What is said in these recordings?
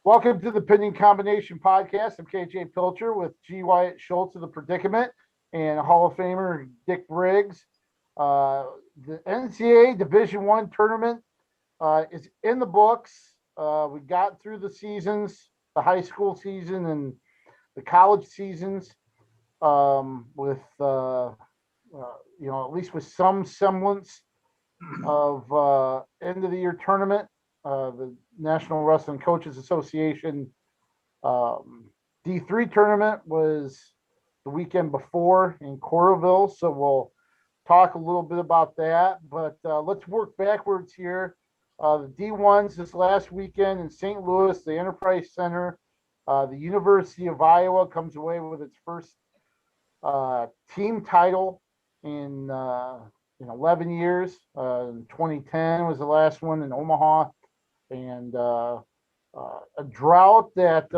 Welcome to the Pinning Combination Podcast. I'm KJ Pilcher with Wyatt Schultz of the Predicament and Hall of Famer Dick Briggs. The NCAA Division I tournament is in the books. We got through the seasons, the high school season and the college seasons, with at least with some semblance of end of the year tournament. The National Wrestling Coaches Association D3 tournament was the weekend before in Coralville, so we'll talk a little bit about that. But let's work backwards here. The D1s this last weekend in St. Louis, the Enterprise Center. The University of Iowa comes away with its first team title in 11 years. 2010 was the last one in Omaha. And a drought that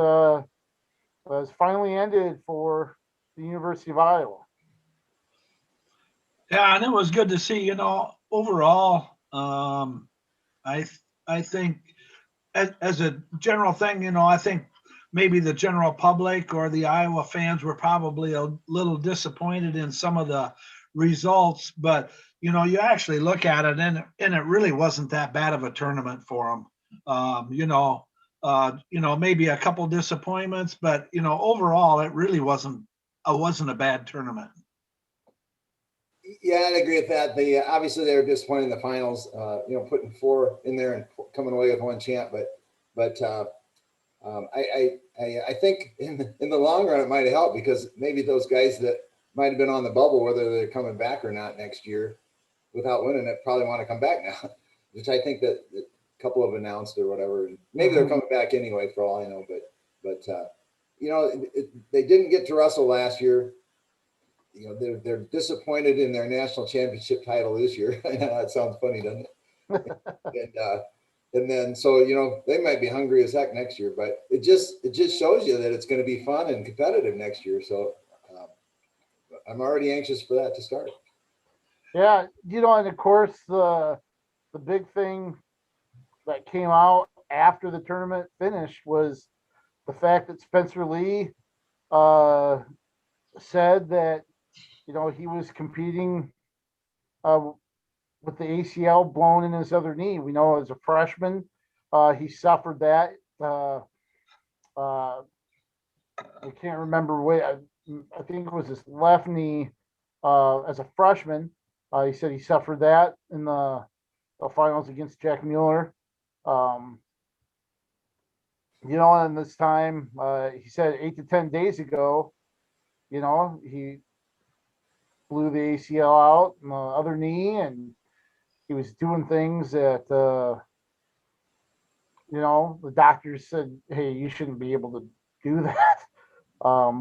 has finally ended for the University of Iowa. Yeah, and it was good to see. Overall, I think as a general thing, I think maybe the general public or the Iowa fans were probably a little disappointed in some of the results, but you actually look at it and it really wasn't that bad of a tournament for them. Maybe a couple disappointments, but overall, it really wasn't a bad tournament. Yeah, I'd agree with that. Obviously they were disappointed in the finals. Putting 4 in there and coming away with 1 champ, but I think in the long run it might have helped, because maybe those guys that might have been on the bubble, whether they're coming back or not next year without winning it, probably want to come back now, which I think that couple of announced or whatever. Maybe they're coming back anyway, for all I know. But they didn't get to wrestle last year. They're disappointed in their national championship title this year. I know that sounds funny, doesn't it? and then so they might be hungry as heck next year. But it just shows you that it's going to be fun and competitive next year. So I'm already anxious for that to start. Yeah, and of course the big thing that came out after the tournament finished was the fact that Spencer Lee said that he was competing with the ACL blown in his other knee. We know as a freshman he suffered that. I can't remember what. I think it was his left knee as a freshman. He said he suffered that in the finals against Jack Mueller. And this time, he said 8 to 10 days ago, he blew the ACL out in the other knee, and he was doing things that, the doctors said, hey, you shouldn't be able to do that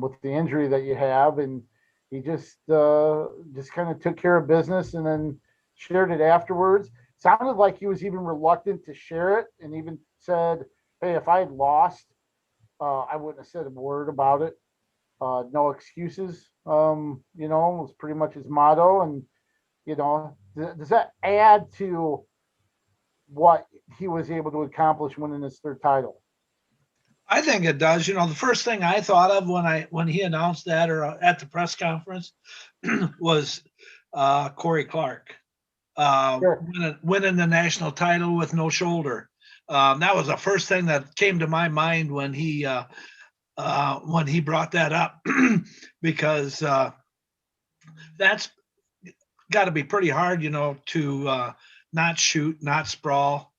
with the injury that you have. And he just kind of took care of business and then shared it afterwards. Sounded like he was even reluctant to share it, and even said, hey, if I had lost, I wouldn't have said a word about it. No excuses, was pretty much his motto. And, does that add to what he was able to accomplish winning his 3rd title? I think it does. The first thing I thought of when he announced that, or at the press conference, was Corey Clark. Sure. Winning the national title with no shoulder. That was the first thing that came to my mind when he brought that up, because that's got to be pretty hard, to not shoot, not sprawl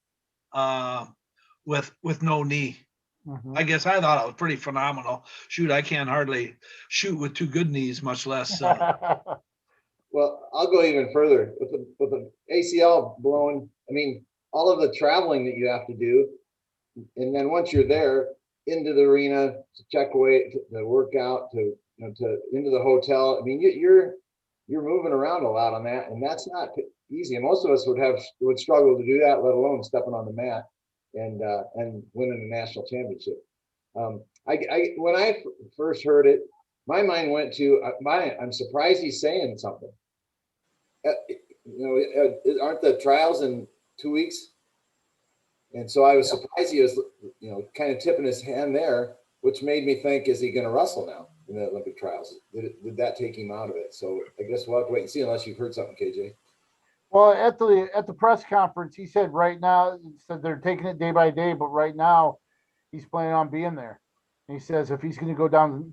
with no knee. Mm-hmm. I guess I thought it was pretty phenomenal. Shoot, I can't hardly shoot with 2 good knees, much less. Well, I'll go even further with the ACL blown. I mean, all of the traveling that you have to do, and then once you're there, into the arena to check away, to work out, to into the hotel. I mean, you're moving around a lot on that, and that's not easy. And most of us would struggle to do that, let alone stepping on the mat and winning a national championship. When I first heard it, my mind went to I'm surprised he's saying something. Aren't the trials in 2 weeks? And so I was surprised he was, kind of tipping his hand there, which made me think, is he going to wrestle now in the Olympic trials? Did that take him out of it? So I guess we'll have to wait and see, unless you've heard something, KJ. Well, at the press conference, he said right now, he said they're taking it day by day, but right now he's planning on being there. And he says if he's going to go down,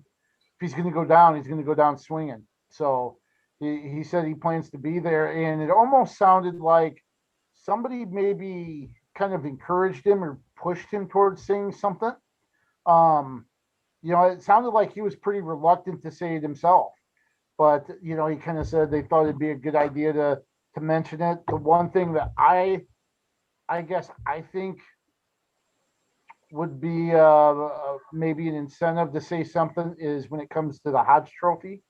he's going to go down swinging. So he said he plans to be there, and it almost sounded like somebody maybe kind of encouraged him or pushed him towards saying something. It sounded like he was pretty reluctant to say it himself, but he kind of said they thought it'd be a good idea to mention it. The one thing that I guess I think would be maybe an incentive to say something is when it comes to the Hodge Trophy,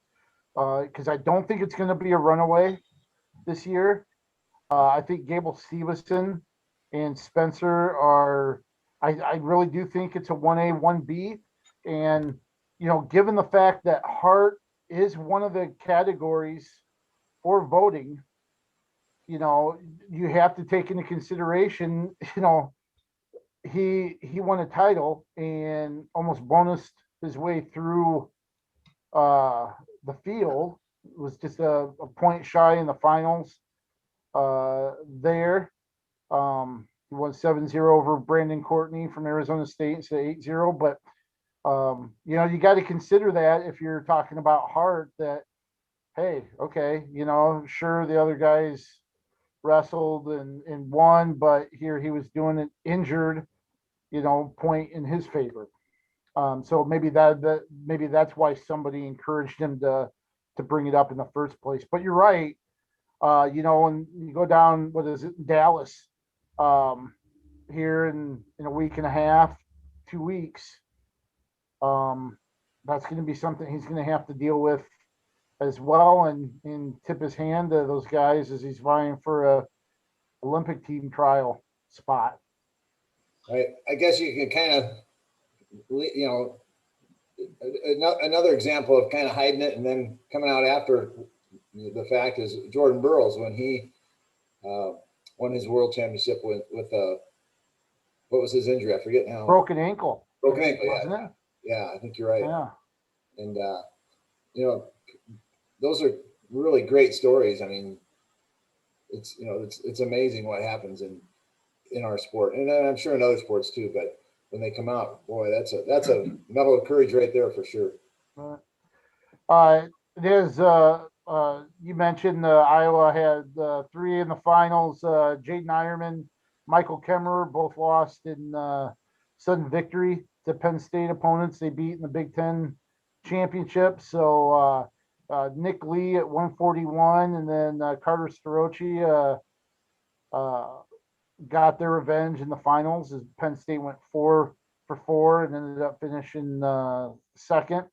because I don't think it's going to be a runaway this year. I think Gable Stevenson and Spencer are. I really do think it's a 1A, 1B, and given the fact that Hart is one of the categories for voting, you have to take into consideration, he won a title and almost bonused his way through the field. It was just a point shy in the finals there. He won 7-0 over Brandon Courtney from Arizona State instead of 8-0. But, you got to consider that if you're talking about Hart, that, hey, okay, sure, the other guys wrestled and won, but here he was doing it injured, point in his favor. So maybe that's why somebody encouraged him to bring it up in the first place. But you're right. When you go down, what is it, Dallas, here in a week and a half, 2 weeks, that's going to be something he's going to have to deal with as well, and tip his hand to those guys as he's vying for a Olympic team trial spot. I guess you can kind of, another example of kind of hiding it and then coming out after the fact is Jordan Burroughs, when he won his world championship with what was his injury? I forget now. Broken ankle. Wasn't it? Yeah, I think you're right. Yeah. And those are really great stories. I mean, it's amazing what happens in our sport, and I'm sure in other sports too. But when they come out, boy, that's a medal of courage right there for sure. There's you mentioned Iowa had 3 in the finals. Jaden Ironman, Michael Kemmerer both lost in sudden victory to Penn State opponents they beat in the Big Ten championship. So Nick Lee at 141, and then Carter Starochi got their revenge in the finals as Penn State went 4 for 4 and ended up finishing second.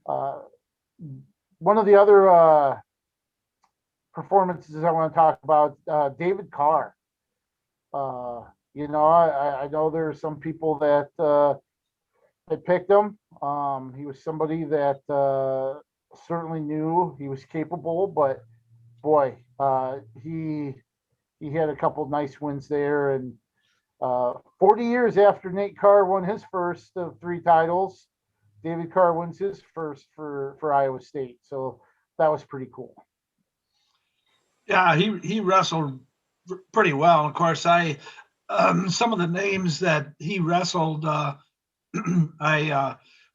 One of the other performances I want to talk about, David Carr. I know there are some people that picked him. He was somebody that certainly knew he was capable, but boy, he had a couple nice wins there. And 40 years after Nate Carr won his first of 3 titles, David Carr wins his first for Iowa State. So that was pretty cool. Yeah, he wrestled pretty well. Of course, some of the names that he wrestled,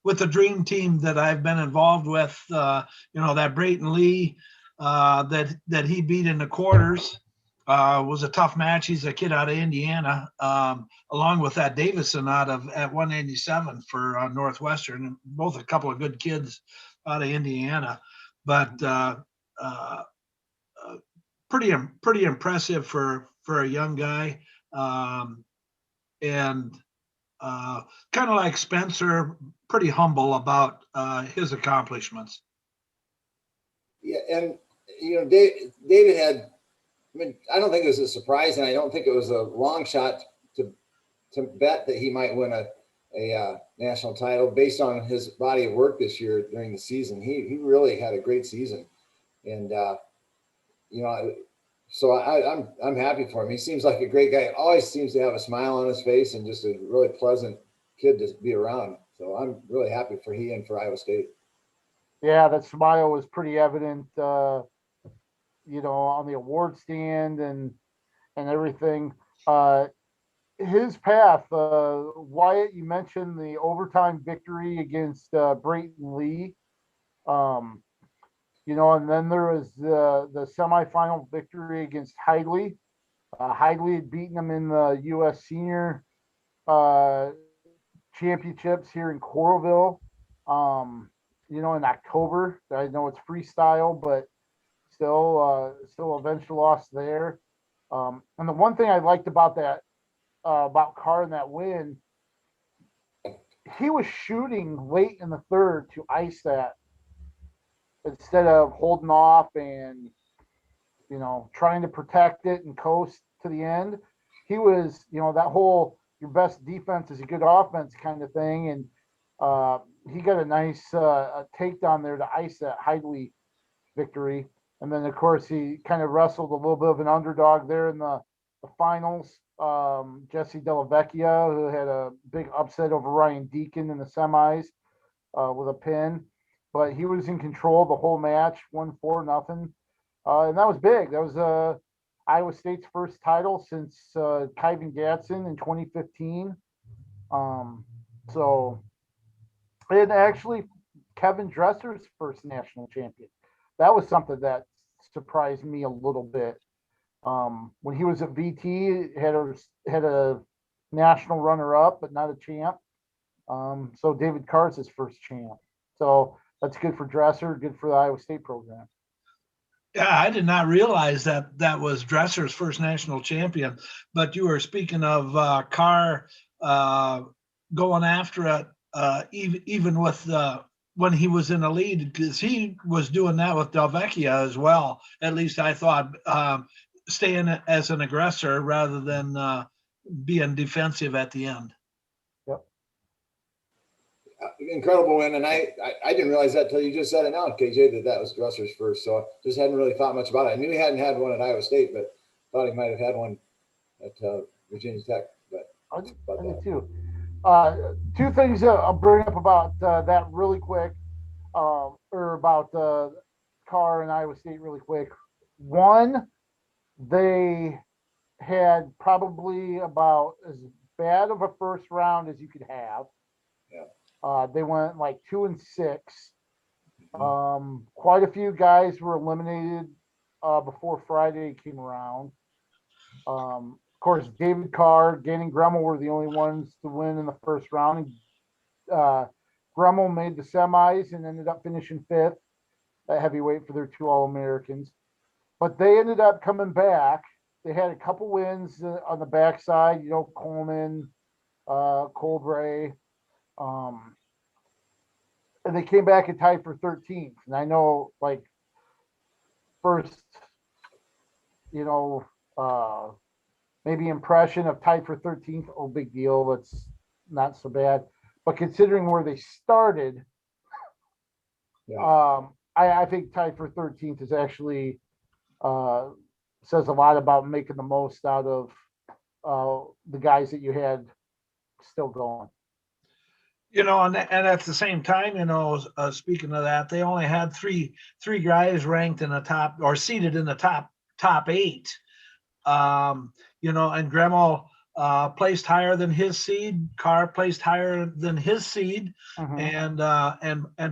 with the dream team that I've been involved with, that Brayton Lee that he beat in the quarters was a tough match. He's a kid out of Indiana, along with that Davison at 187 for Northwestern, both a couple of good kids out of Indiana, but pretty impressive for a young guy, and kind of like Spencer, pretty humble about his accomplishments. Yeah, and David had. I mean, I don't think it was a surprise, and I don't think it was a long shot to bet that he might win a national title based on his body of work this year during the season. He really had a great season, and So I'm happy for him. He seems like a great guy. Always seems to have a smile on his face and just a really pleasant kid to be around. So I'm really happy for he and for Iowa State. Yeah, that smile was pretty evident, on the award stand and everything. His path, Wyatt, you mentioned the overtime victory against Brayton Lee. Um, and then there was the semifinal victory against Hidley. Hidley had beaten him in the U.S. Senior uh, Championships here in Coralville. In October. I know it's freestyle, but still eventual loss there. And the one thing I liked about that about Carr in that win, he was shooting late in the third to ice that instead of holding off and trying to protect it and coast to the end. He was, that whole your best defense is a good offense kind of thing, and he got a nice takedown there to ice that Hidley victory. And then, of course, he kind of wrestled a little bit of an underdog there in the finals. Jesse Delavecchia, who had a big upset over Ryan Deacon in the semis with a pin. But he was in control the whole match, 1-4-0. And that was big. That was Iowa State's first title since Kyvan Gatson in 2015. And actually Kevin Dresser's first national champion. That was something that surprised me a little bit. When he was at VT, had a national runner-up, but not a champ. So David Carr is his first champ. So that's good for Dresser, good for the Iowa State program. Yeah, I did not realize that was Dresser's first national champion. But you were speaking of Carr going after it, even with when he was in the lead, because he was doing that with Delvecchia as well. At least I thought, staying as an aggressor rather than being defensive at the end. Yep. Incredible win, and I didn't realize that till you just said it now, KJ, that was Dresser's first. So just hadn't really thought much about it. I knew he hadn't had one at Iowa State, but thought he might have had one at Virginia Tech. But I did too. Two things I'll bring up about that really quick, or about Carr and Iowa State really quick. One, they had probably about as bad of a first round as you could have. Yeah. They went like 2-6. Quite a few guys were eliminated before Friday came around. Of course, David Carr, Gannon Gremmel were the only ones to win in the first round. Gremmel made the semis and ended up finishing 5th at heavyweight for their 2 All-Americans. But they ended up coming back. They had a couple wins on the backside, Coleman, Colbray. And they came back and tied for 13th. And I know, like, first, maybe impression of tied for 13th, oh, big deal. That's not so bad. But considering where they started, Yeah. I think tied for 13th is actually says a lot about making the most out of the guys that you had still going. And at the same time, speaking of that, they only had three guys ranked in the top or seated in the top 8. And Gremmel placed higher than his seed. Carr placed higher than his seed, and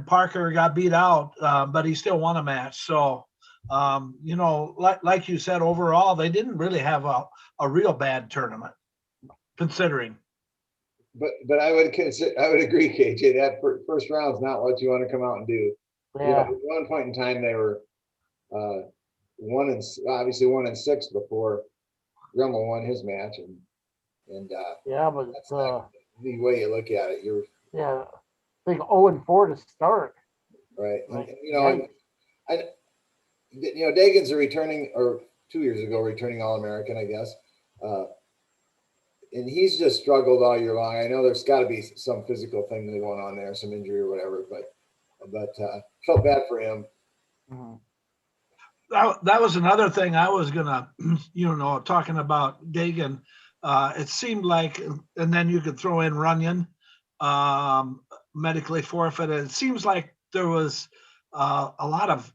Parker got beat out, but he still won a match. So, like you said, overall they didn't really have a real bad tournament, considering. But I would agree, KJ, that first round is not what you want to come out and do. Yeah. At one point in time, they were 1-6 before Gremmel won his match, and yeah, but that's not the way you look at it. You're I think 0-4 to start. Right, Like, Dagan's a returning, or 2 years ago returning All-American, I guess. And he's just struggled all year long. I know there's got to be some physical thing going on there, some injury or whatever, but felt bad for him. Mm-hmm. that was another thing I was gonna, talking about Dagan. It seemed like, and then you could throw in Runyon, medically forfeited. It seems like there was a lot of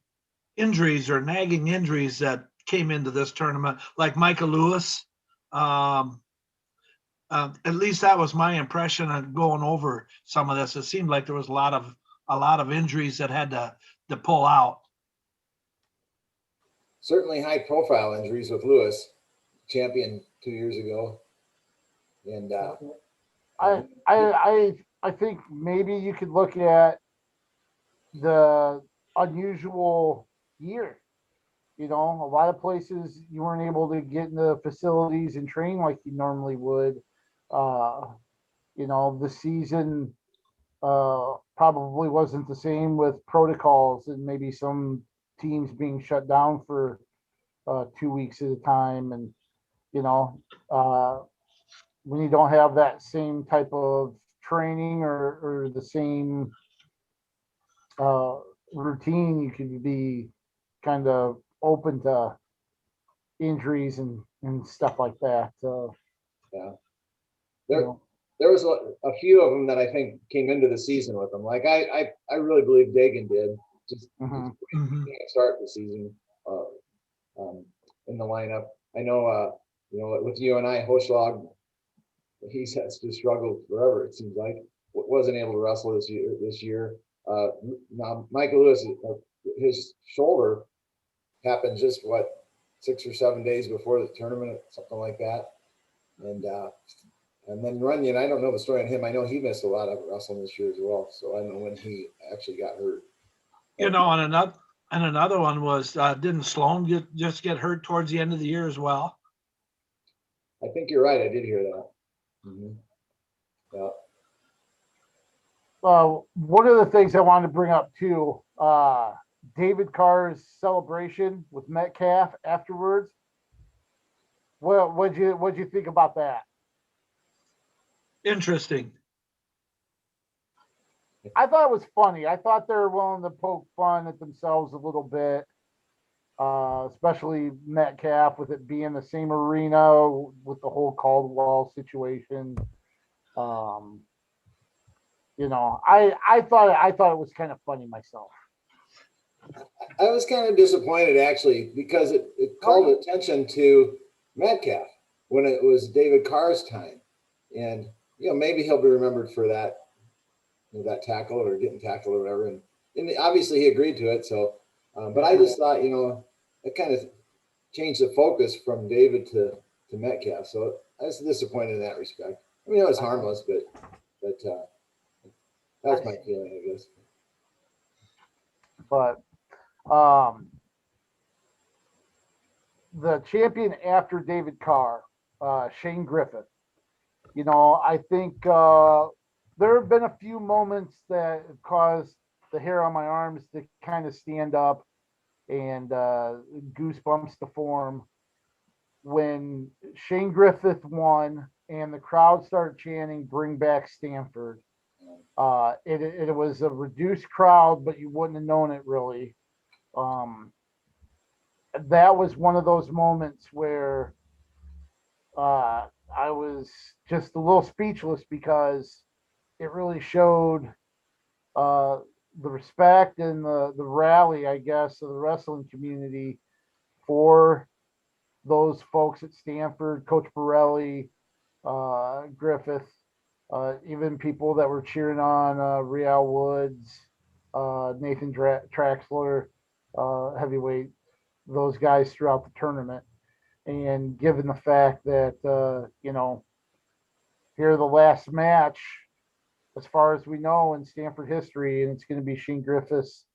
injuries or nagging injuries that came into this tournament, like Micah Lewis. At least that was my impression on going over some of this. It seemed like there was a lot of injuries that had to pull out. Certainly high profile injuries with Lewis, champion 2 years ago. And I think maybe you could look at the unusual year. A lot of places you weren't able to get into facilities and train like you normally would. The season probably wasn't the same with protocols and maybe some teams being shut down for 2 weeks at a time. And, when you don't have that same type of training or the same routine, you could be kind of open to injuries and stuff like that. yeah, there was a few of them that I think came into the season with them. Like I really believe Dagan did just start the season in the lineup. I know with you and I, Hoschlag, he's has to struggle forever. It seems like wasn't able to wrestle this year. Now Michael Lewis, his shoulder happened just 6 or 7 days before the tournament, something like that. And then Runyon, I don't know the story on him. I know he missed a lot of wrestling this year as well. So I don't know when he actually got hurt. And another one was, didn't Sloan just get hurt towards the end of the year as well? I think you're right. I did hear that. Mm-hmm. Yeah. One of the things I wanted to bring up too, David Carr's celebration with Metcalf afterwards. Well, what'd you think about that? Interesting. I thought it was funny. I thought they were willing to poke fun at themselves a little bit, especially Metcalf with it being the same arena with the whole Caldwell situation. I thought it was kind of funny myself. I was kind of disappointed actually because it called attention to Metcalf when it was David Carr's time, and maybe he'll be remembered for that tackle or getting tackled or whatever, and obviously he agreed to it. So, but I just thought it kind of changed the focus from David to Metcalf. So I was disappointed in that respect. I mean, it was harmless, but that's my feeling, I guess. But the champion after David Carr, Shane Griffith, I think there have been a few moments that have caused the hair on my arms to kind of stand up and goosebumps to form when Shane Griffith won and the crowd started chanting, "Bring back Stanford." It was a reduced crowd, but you wouldn't have known it really. That was one of those moments where I was just a little speechless because it really showed the respect and the rally, I guess, of the wrestling community for those folks at Stanford, Coach Borelli, Griffith, even people that were cheering on Real Woods, Nathan Traxler, heavyweight, those guys throughout the tournament. And given the fact that, here the last match, as far as we know, in Stanford history, and it's going to be Shane Griffith's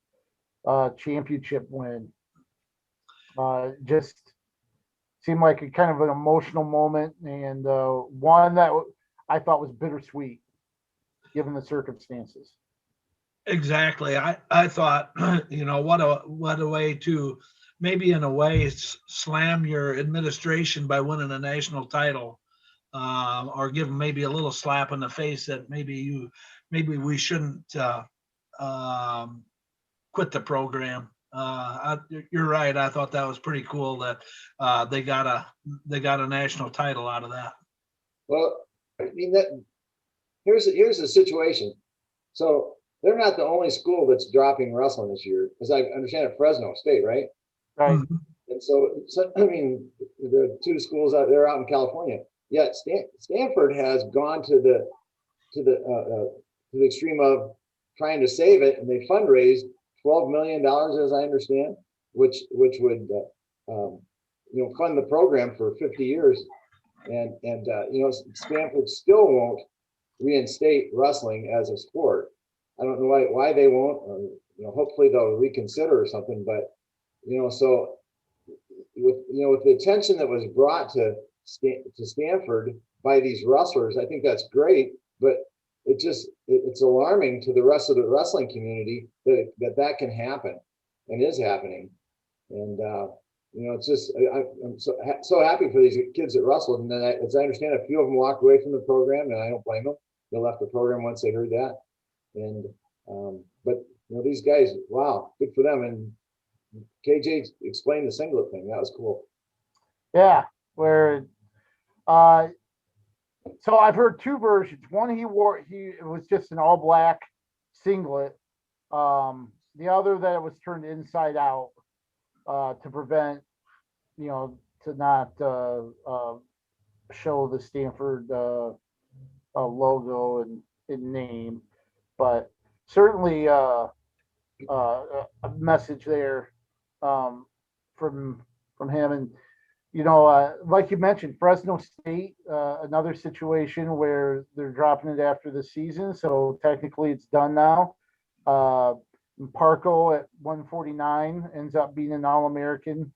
championship win. Just seemed like a kind of an emotional moment, and one that I thought was bittersweet, given the circumstances. Exactly. I thought, what a way to maybe in a way slam your administration by winning a national title, or give them maybe a little slap in the face that maybe we shouldn't quit the program. You're right. I thought that was pretty cool that they got a national title out of that. Well, I mean, that here's the situation. So they're not the only school that's dropping wrestling this year, as I understand it, Fresno State, right? Right. Mhm. And so I mean, the two schools out there out in California. Yet Stanford has gone to the extreme of trying to save it, and they fundraised $12 million, as I understand, which would fund the program for 50 years, and Stanford still won't reinstate wrestling as a sport. I don't know why they won't. Hopefully they'll reconsider or something. But so with the attention that was brought to Stanford by these wrestlers, I think that's great. But it's alarming to the rest of the wrestling community that can happen and is happening. And it's just I'm so happy for these kids that wrestled. And then as I understand, a few of them walked away from the program, and I don't blame them. They left the program once they heard that. And but these guys, wow, good for them. And KJ explained the singlet thing. That was cool. Yeah, where so I've heard two versions. One, it was just an all black singlet. The other that it was turned inside out to prevent, to not show the Stanford logo and name, but certainly a message there from him. And like you mentioned, Fresno State, another situation where they're dropping it after the season, so technically it's done now. Parco at 149 ends up being an All-American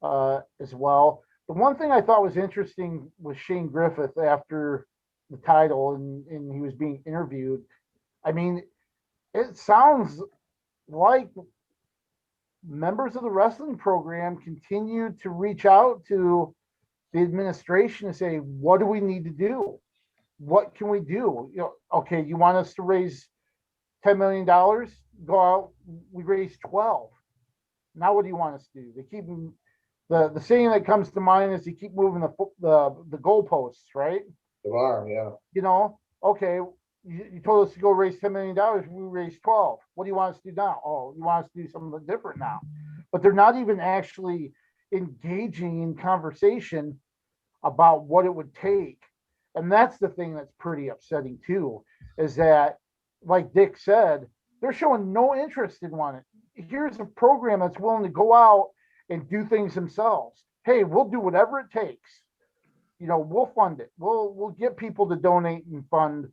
as well. The one thing I thought was interesting was Shane Griffith after the title, and he was being interviewed. I mean, it sounds like members of the wrestling program continue to reach out to the administration and say, what do we need to do? What can we do? Okay, you want us to raise $10 million? Go out, we raised 12. Now what do you want us to do? They keep the saying that comes to mind is you keep moving the goalposts, right? The bar, yeah. Okay, you told us to go raise $10 million. We raised 12. What do you want us to do now? Oh, you want us to do something different now. But they're not even actually engaging in conversation about what it would take. And that's the thing that's pretty upsetting too, is that, like Dick said, they're showing no interest in one. Here's a program that's willing to go out and do things themselves. Hey, we'll do whatever it takes. We'll fund it. We'll get people to donate and fund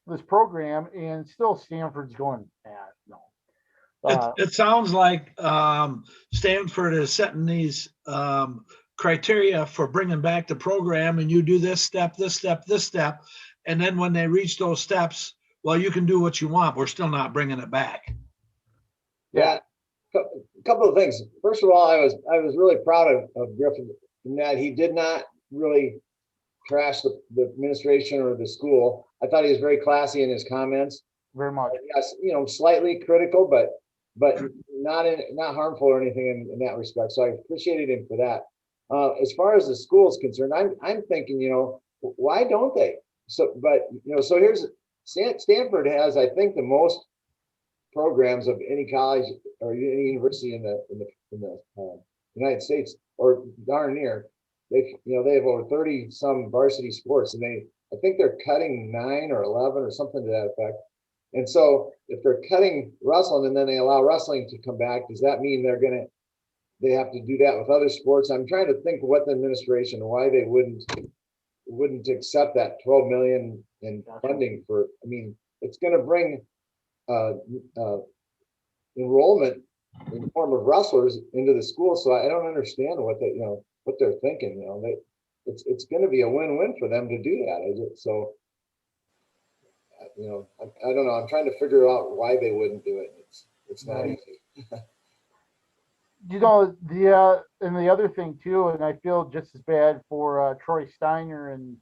this program, and still Stanford's going, no. It sounds like Stanford is setting these criteria for bringing back the program, and you do this step, this step, this step, and then when they reach those steps, well, you can do what you want. We're still not bringing it back. Yeah, a couple of things. First of all, I was really proud of Griffin in that he did not really trash the administration or the school. I thought he was very classy in his comments. Very much. Yes, slightly critical, but not harmful or anything in that respect. So I appreciated him for that. As far as the school is concerned, I'm thinking, why don't they? So here's Stanford has, I think, the most programs of any college or any university in the United States, or darn near. They have over 30 some varsity sports, and I think they're cutting 9 or 11 or something to that effect. And so if they're cutting wrestling and then they allow wrestling to come back, does that mean they have to do that with other sports? I'm trying to think what the administration, why they wouldn't accept that 12 million in funding for. I mean, it's going to bring enrollment in the form of wrestlers into the school. So I don't understand what they're thinking. It's going to be a win-win for them to do that. So I don't know. I'm trying to figure out why they wouldn't do it. It's not easy. And the other thing too, and I feel just as bad for Troy Steiner and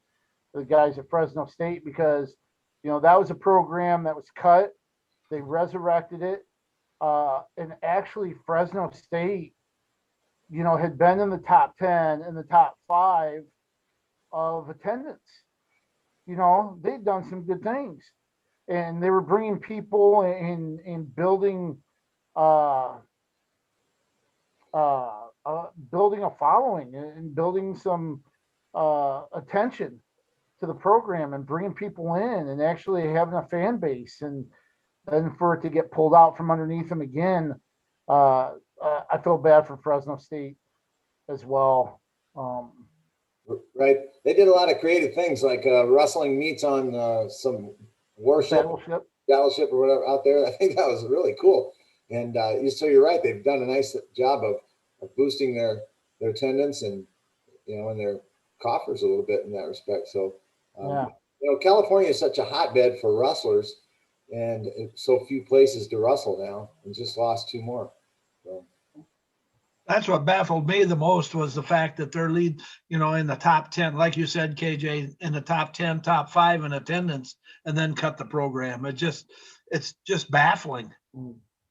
the guys at Fresno State, because that was a program that was cut. They resurrected it. And actually Fresno State, had been in the top 10 and the top 5 of attendance. They'd done some good things, and they were bringing people in building, uh, building a following and building some attention to the program and bringing people in and actually having a fan base. And then for it to get pulled out from underneath them again, I feel bad for Fresno State as well. Right. They did a lot of creative things like wrestling meets on some warship, battleship or whatever out there. I think that was really cool. And so you're right. They've done a nice job of boosting their attendance and, and their coffers a little bit in that respect. So, California is such a hotbed for wrestlers and so few places to wrestle now, and just lost 2 more. So. That's what baffled me the most was the fact that they're in the top 10, like you said, KJ, in the top 10, top 5 in attendance, and then cut the program. It's just baffling.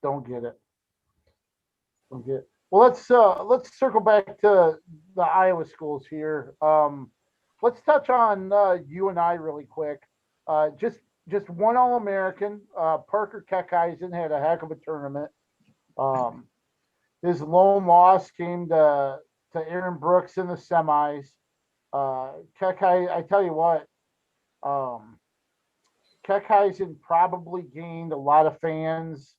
Don't get it. Well, let's circle back to the Iowa schools here. Let's touch on UNI really quick. Just one All-American. Parker Keckeisen had a heck of a tournament. His lone loss came to Aaron Brooks in the semis. I tell you what, Keckeisen probably gained a lot of fans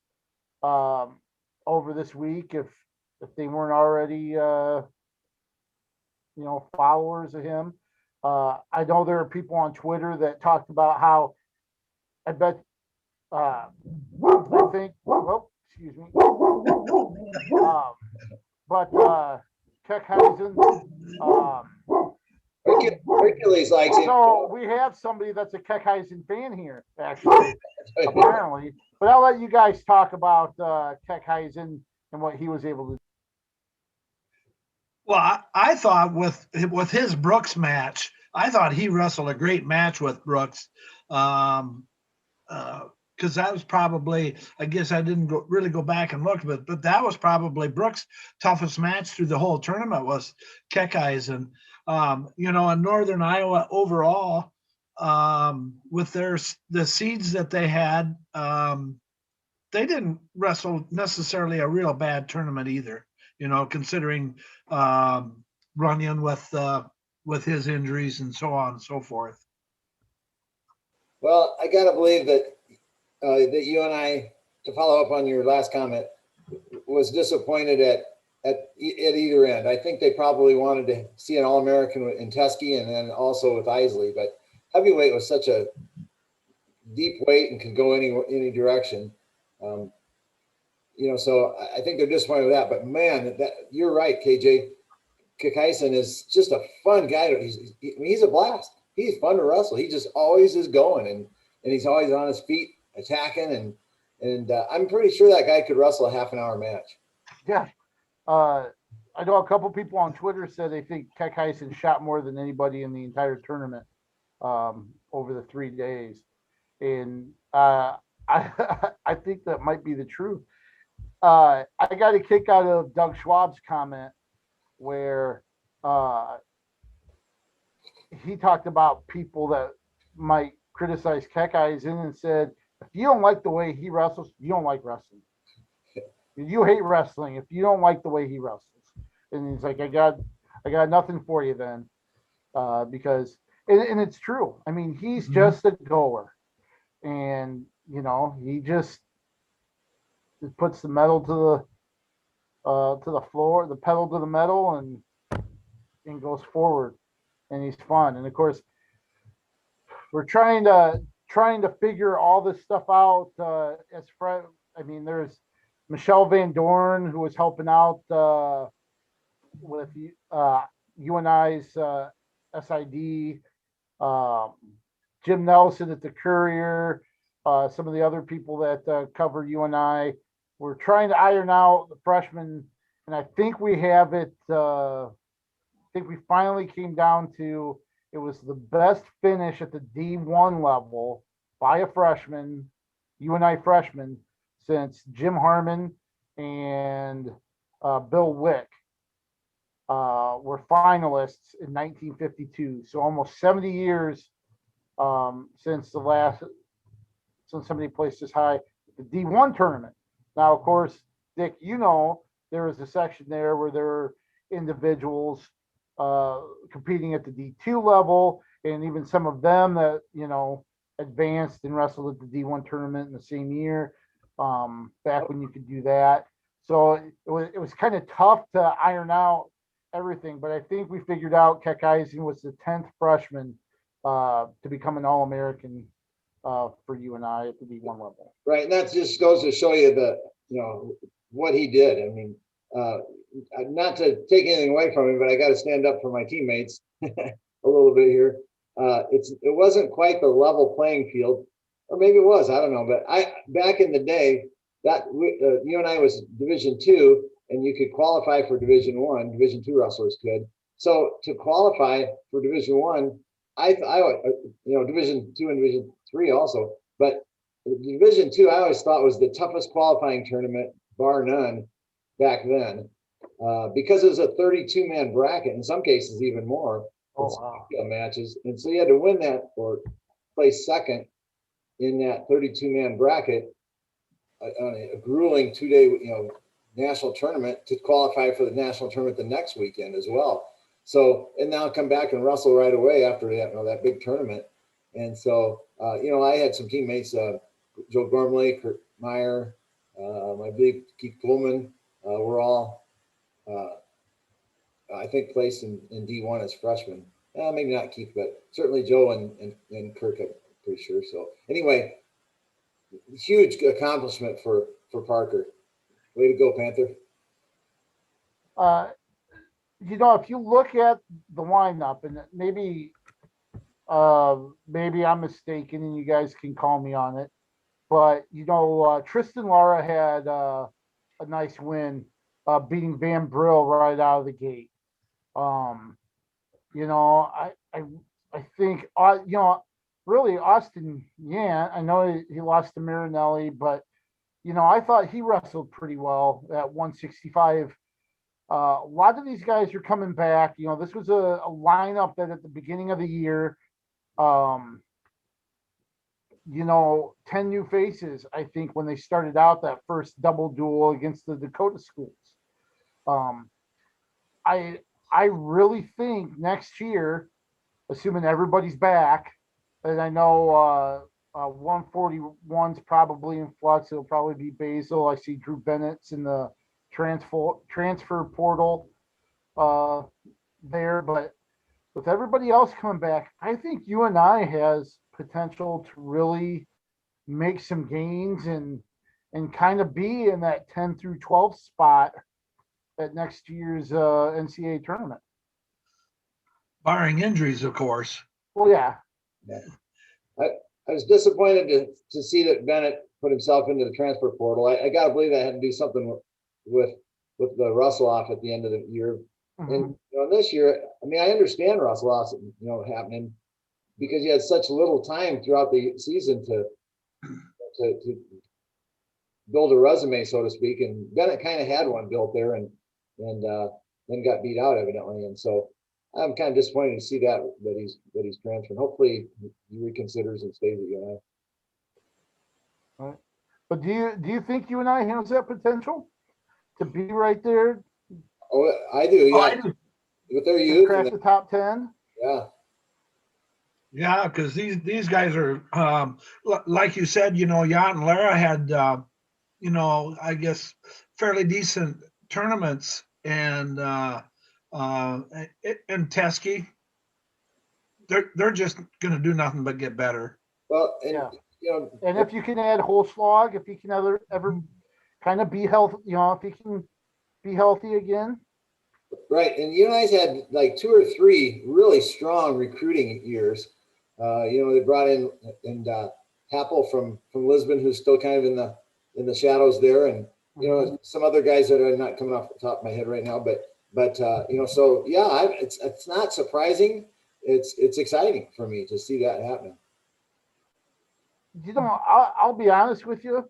over this week if they weren't already followers of him. I know there are people on Twitter that talked about how I think excuse me. But Keckeisen, Hercules likes him. So we have somebody that's a Keckeisen fan here, actually, apparently. But I'll let you guys talk about Keckeisen and what he was able to do. Well, I thought with his Brooks match, I thought he wrestled a great match with Brooks. Because that was probably, I guess I didn't really go back and look, but that was probably Brooks' toughest match through the whole tournament was Keckeisen. In Northern Iowa overall, with the seeds that they had, they didn't wrestle necessarily a real bad tournament either. Considering Runyon with his injuries and so on and so forth. Well, I gotta believe that UNI, to follow up on your last comment, was disappointed at either end. I think they probably wanted to see an All-American in Teskey and then also with Isley, but heavyweight was such a deep weight and can go any direction. So I think they're disappointed with that. But man, you're right, KJ. Keckeisen is just a fun guy. He's a blast. He's fun to wrestle. He just always is going, and he's always on his feet attacking, and I'm pretty sure that guy could wrestle a half-an-hour match. Yeah. I know a couple people on Twitter said they think Keckeisen shot more than anybody in the entire tournament over the 3 days. And I think that might be the truth. I got a kick out of Doug Schwab's comment where he talked about people that might criticize Keckeisen and said, if you don't like the way he wrestles, you don't like wrestling. You hate wrestling if you don't like the way he wrestles. And he's like, I got nothing for you then. Because and it's true. I mean, he's just a goer. And he just puts the metal to the floor, the pedal to the metal, and goes forward. And he's fun. And of course, we're trying to figure all this stuff out. There's Michelle Van Dorn, who was helping out with UNI's SID, Jim Nelson at the Courier, some of the other people that cover UNI. We're trying to iron out the freshmen, and I think we have it. I think we finally came down to it was the best finish at the D1 level by a freshman, UNI freshman, since Jim Harmon and Bill Wick were finalists in 1952. So almost 70 years since somebody placed this high. The D1 tournament. Now, of course, Dick, there was a section there where there were individuals competing at the D2 level, and even some of them that advanced and wrestled at the D1 tournament in the same year, back when you could do that. So it was kind of tough to iron out everything, but I think we figured out Keck Eisen was the 10th freshman to become an All-American for UNI at the D1 level. Right, and that just goes to show you what he did. I mean, not to take anything away from him, but I got to stand up for my teammates a little bit here. It wasn't quite the level playing field, or maybe it was. I don't know. But back in the day, that UNI was Division II, and you could qualify for Division I. Division II wrestlers could. So to qualify for Division I, Division II and Division III also. But Division II, I always thought was the toughest qualifying tournament, bar none, back then, because it was a 32-man bracket. In some cases, even more. Wow. Matches, and so you had to win that or place second in that 32-man bracket on a grueling 2-day national tournament to qualify for the national tournament the next weekend as well. So, and now come back and wrestle right away after that big tournament. And so I had some teammates, Joe Gormley, Kurt Meyer, I believe Keith Coleman, were all I think placed in D1 as freshmen. Maybe not Keith, but certainly Joe and Kirk, I'm pretty sure. So anyway, huge accomplishment for Parker. Way to go, Panther. If you look at the lineup, and maybe I'm mistaken, and you guys can call me on it, but Tristan Lara had a nice win, beating Van Brill right out of the gate. I think really Austin I know he lost to Marinelli, but I thought he wrestled pretty well at 165. A lot of these guys are coming back. This was a lineup that at the beginning of the year, 10 new faces, I think, when they started out that first double duel against the Dakota schools. I really think next year, assuming everybody's back, and I know 141's probably in flux. It'll probably be Basil. I see Drew Bennett's in the transfer portal there, but with everybody else coming back, I think UNI has potential to really make some gains and kind of be in that 10 through 12 spot at next year's NCAA tournament. Barring injuries, of course. Well, yeah. I was disappointed to see that Bennett put himself into the transfer portal. I got to believe that had to do something with the Russell off at the end of the year. Mm-hmm. And this year, I mean, I understand Russell off, happening because you had such little time throughout the season to build a resume, so to speak. And Bennett kind of had one built there, and then got beat out evidently. And so I'm kind of disappointed to see that he's transferring. Hopefully he reconsiders and stays at UNI. All right. But do you think UNI has that potential to be right there? Oh, I do. Yeah. I do. With their youth, crack the top 10. Yeah. Yeah, because these guys are like you said. Jan and Lara had I guess fairly decent tournaments, and Teskey, they're just going to do nothing but get better. Well, and and if you can add Holzschlag, if he can ever kind of be healthy, if he can be healthy again. Right, and UNI's had like 2 or 3 really strong recruiting years. They brought in Happel from Lisbon, who's still kind of in the shadows there, and some other guys that are not coming off the top of my head right now, but so yeah, it's not surprising. It's exciting for me to see that happening. I'll be honest with you.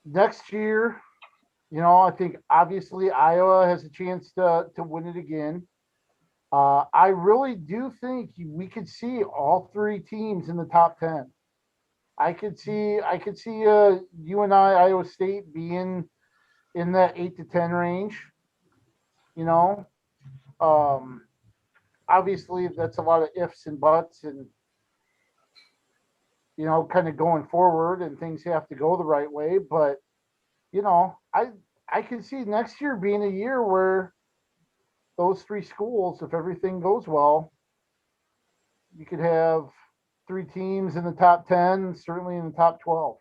next year, I think obviously Iowa has a chance to win it again. I really do think we could see all three teams in the top 10. I could see UNI Iowa State being in that 8 to 10 range. You know, um, obviously that's a lot of ifs and buts, and kind of going forward, and things have to go the right way. But I can see next year being a year where those three schools, if everything goes well, you could have three teams in the top 10, certainly in the top 12.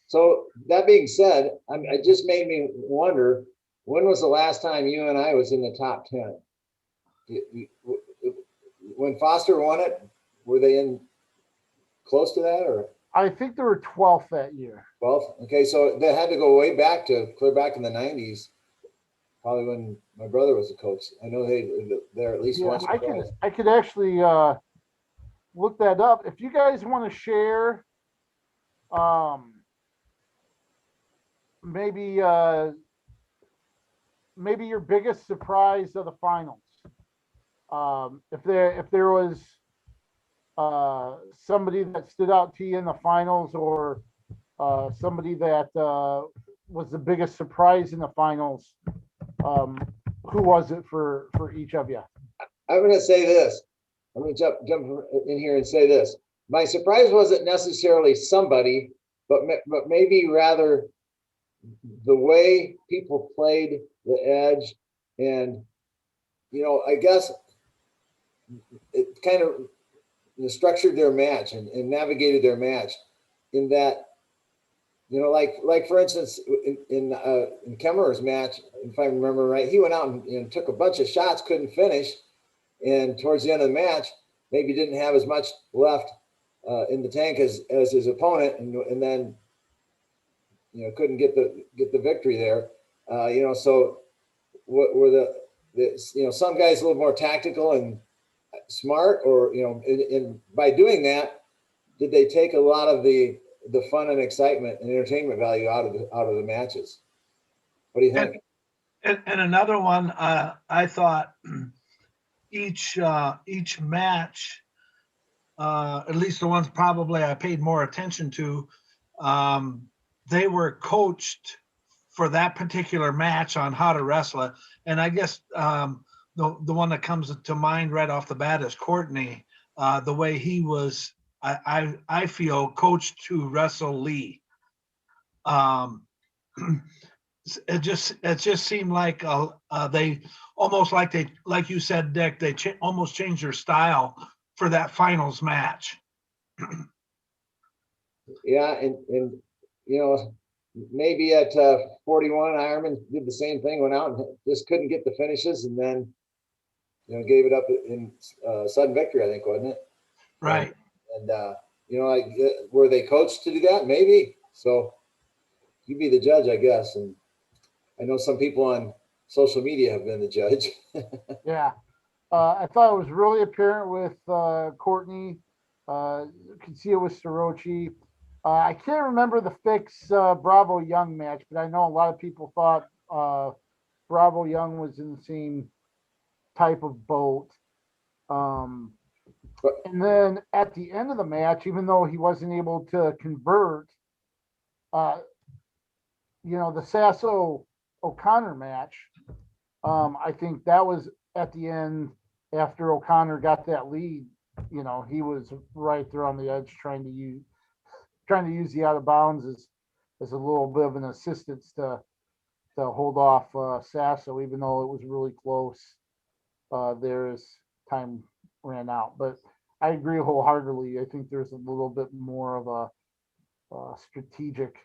So that being said, it just made me wonder, when was the last time UNI was in the top 10? When Foster won it, were they in close to that, or? I think they were 12th that year. 12th? Okay, so they had to go way back to clear back in the 90s, probably when my brother was a coach. I know they're at least Yeah, once or twice. I could actually look that up. If you guys want to share maybe your biggest surprise of the finals. If there was somebody that stood out to you in the finals, or somebody that was the biggest surprise in the finals, who was it for each of you? I'm going to say this. I'm going to jump in here and say this. My surprise wasn't necessarily somebody, but maybe rather the way people played the edge, and I guess it kind of structured their match and navigated their match in that, like for instance, in Kemmerer's match, if I remember right, he went out and took a bunch of shots, couldn't finish, and towards the end of the match, maybe didn't have as much left in the tank as his opponent, and then couldn't get the victory there. So what were the some guys a little more tactical and smart, or and by doing that, did they take a lot of the fun and excitement and entertainment value out of the matches? What do you think? And another one, I thought each match, at least the ones probably I paid more attention to, they were coached for that particular match on how to wrestle it. And I guess the one that comes to mind right off the bat is Courtney, the way he was, I feel, coached to wrestle Lee. It just seemed like they almost like you said, Dick, they almost changed their style for that finals match. Yeah, and maybe at 41, Ironman did the same thing, went out and just couldn't get the finishes, and then gave it up in sudden victory, I think, wasn't it? Right. And were they coached to do that? Maybe. So you be the judge, I guess. And I know some people on social media have been the judge. Yeah. I thought it was really apparent with Courtney. You can see it with Sorochi. I can't remember the Fix Bravo Young match, but I know a lot of people thought Bravo Young was in the same type of boat. And then at the end of the match, even though he wasn't able to convert, the Sasso O'Connor match, I think that was at the end after O'Connor got that lead. He was right there on the edge trying to use the out of bounds as a little bit of an assistance to hold off Sasso, even though it was really close. There as time ran out, but I agree wholeheartedly. I think there's a little bit more of a strategic,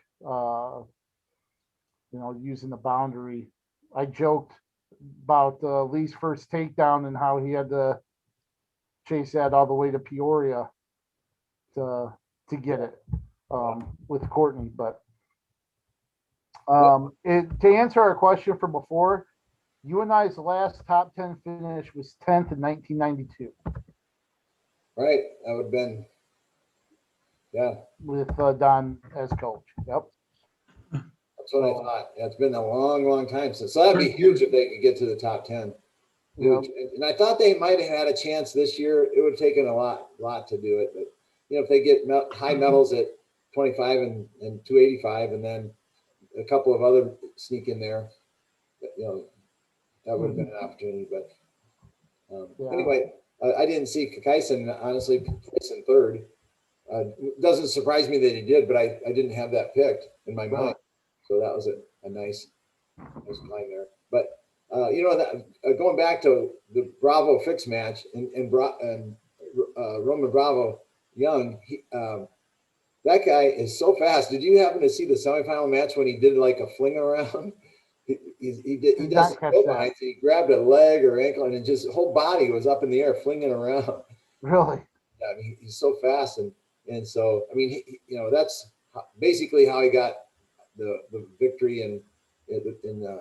using the boundary. I joked about Lee's first takedown and how he had to chase that all the way to Peoria to get it with Courtney. But to answer our question from before, UNI's last top 10 finish was 10th in 1992. Right, that would have been, yeah. With Don as coach. Yep. That's what I thought. Yeah, it's been a long, long time since. So that'd be huge if they could get to the top 10. Huge. Yep. And I thought they might have had a chance this year. It would have taken a lot to do it. But, if they get high medals at 25 and 285, and then a couple of other sneak in there, that would have been an opportunity. But anyway, I didn't see Kakaisen, honestly, place in third. Doesn't surprise me that he did, but I didn't have that picked in my mind. So that was a nice line there. But, going back to the Bravo Fix match and Roman Bravo Young, that guy is so fast. Did you happen to see the semifinal match when he did like a fling around? He does he grabbed a leg or ankle and just his whole body was up in the air flinging around. Really? Yeah, I mean, he's so fast and so I mean that's basically how he got the victory in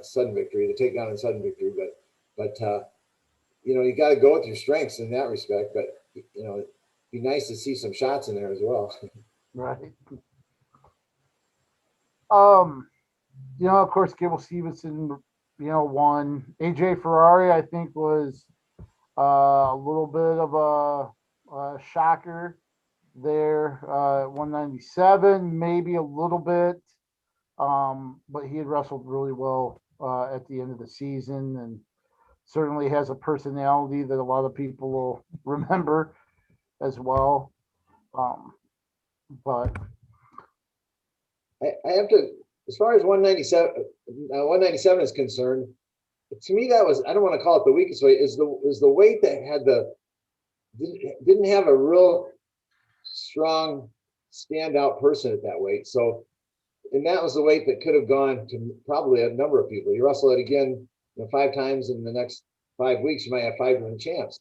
sudden victory, the takedown and sudden victory. But you got to go with your strengths in that respect. But it'd be nice to see some shots in there as well. Right. Of course, Gable Stevenson, won. AJ Ferrari, I think, was a little bit of a shocker there. 197, maybe a little bit. But he had wrestled really well at the end of the season and certainly has a personality that a lot of people will remember as well. But I have to, as far as 197 is concerned, to me that was, I don't want to call it the weakest weight, is the weight that had didn't have a real strong standout person at that weight. So, and that was the weight that could have gone to probably a number of people. You wrestle it again 5 times in the next 5 weeks, you might have 5 different champs.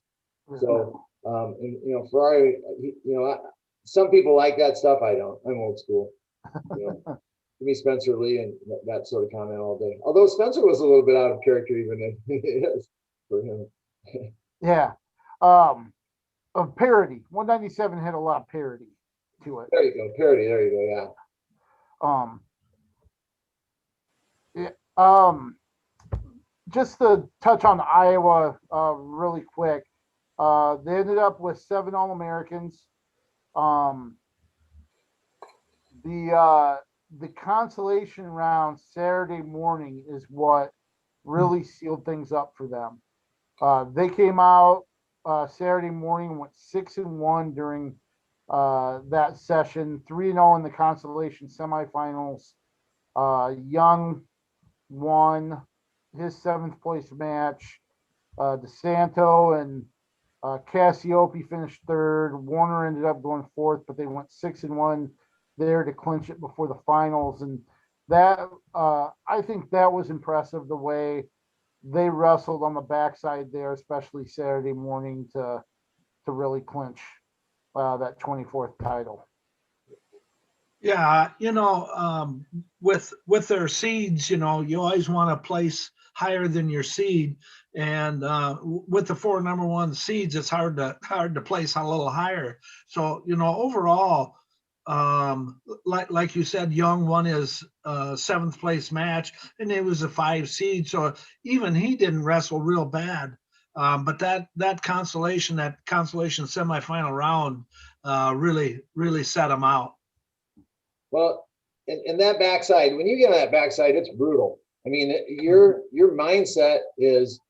So, Ferrari, some people like that stuff. I don't. I'm old school. Give me Spencer Lee and that sort of comment all day. Although Spencer was a little bit out of character even for him. Yeah. Of parody. 197 had a lot of parody to it. There you go. Parody. There you go. Yeah. Just to touch on Iowa really quick. They ended up with 7 All-Americans. The consolation round Saturday morning is what really sealed things up for them. They came out Saturday morning and went 6-1 during that session, 3-0 in the consolation semifinals. Young won his 7th place match. DeSanto and Cassiope finished 3rd. Warner ended up going 4th, but they went 6-1 there to clinch it before the finals. And that I think that was impressive, the way they wrestled on the backside there, especially Saturday morning to really clinch that 24th title. Yeah, with their seeds, you always want to place higher than your seed, and with the 4 number 1 seeds, it's hard to place a little higher. So overall, like you said, Young won his 7th place match, and it was a 5 seed, so even he didn't wrestle real bad. But that consolation semifinal round really set him out. Well, and that backside, when you get on that backside, it's brutal. I mean, your mindset is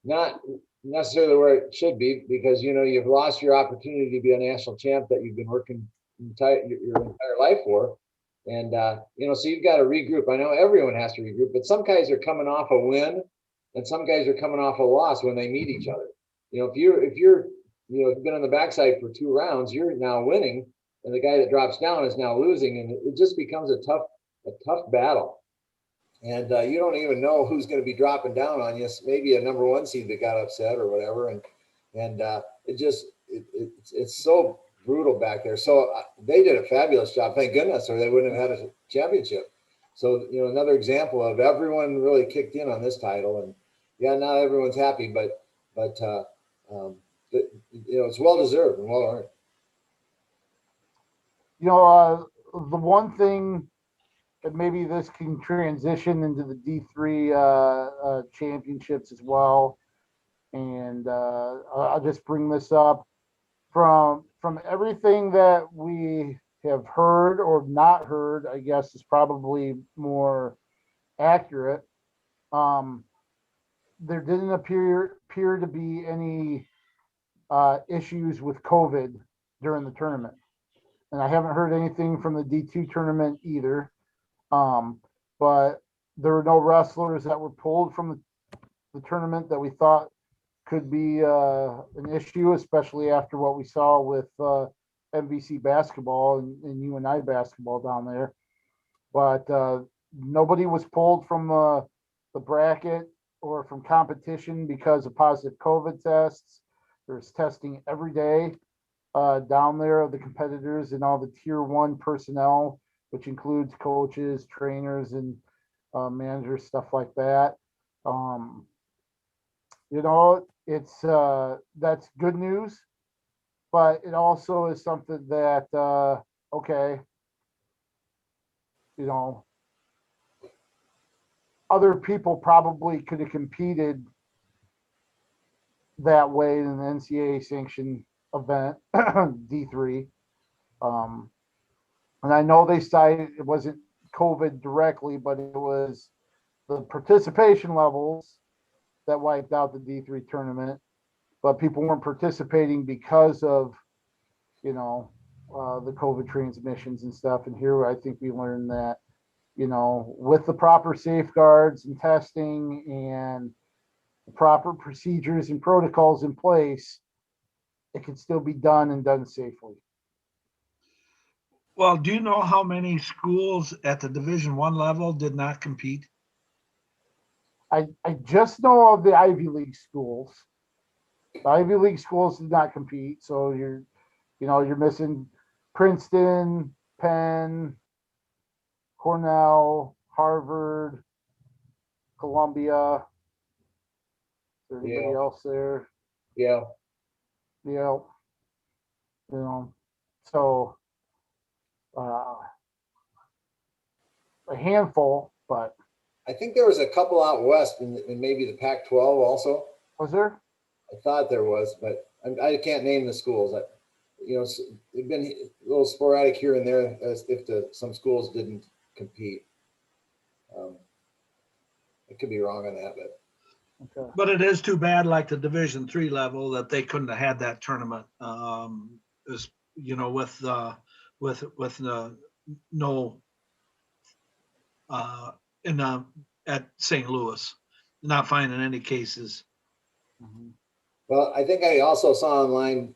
not necessarily where it should be, because you've lost your opportunity to be a national champ that you've been working your entire life for, and so you've got to regroup. I know everyone has to regroup, but some guys are coming off a win, and some guys are coming off a loss when they meet each other. If you've been on the backside for 2 rounds, you're now winning, and the guy that drops down is now losing, and it just becomes a tough battle. And you don't even know who's going to be dropping down on you. Maybe a number 1 seed that got upset or whatever, and it's so brutal back there. So they did a fabulous job, thank goodness, or they wouldn't have had a championship. So another example of everyone really kicked in on this title, and not everyone's happy, but it's well deserved and well earned. The one thing and maybe this can transition into the D3 championships as well. And I'll just bring this up from everything that we have heard or not heard, I guess is probably more accurate. There didn't appear to be any issues with COVID during the tournament, and I haven't heard anything from the D2 tournament either. But there were no wrestlers that were pulled from the tournament that we thought could be an issue, especially after what we saw with NBC basketball and UNI basketball down there. But nobody was pulled from the bracket or from competition because of positive COVID tests. There's testing every day down there of the competitors and all the tier 1 personnel, which includes coaches, trainers, and managers, stuff like that. It's that's good news, but it also is something that okay, other people probably could have competed that way in the NCAA sanctioned event, D3. And I know they cited it wasn't COVID directly, but it was the participation levels that wiped out the D3 tournament. But people weren't participating because of, the COVID transmissions and stuff. And here I think we learned that, with the proper safeguards and testing and the proper procedures and protocols in place, it can still be done and done safely. Well, do you know how many schools at the Division I level did not compete? I just know of the Ivy League schools. The Ivy League schools did not compete. So you're missing Princeton, Penn, Cornell, Harvard, Columbia. Is there anybody else there? Yeah. So a handful, but I think there was a couple out west in maybe the Pac-12 also. Was there? I thought there was, but I can't name the schools. They've been a little sporadic here and there as if some schools didn't compete. I could be wrong on that, but okay. But it is too bad, like the Division III level, that they couldn't have had that tournament. With no at St. Louis, not finding any cases. Mm-hmm. Well, I think I also saw online.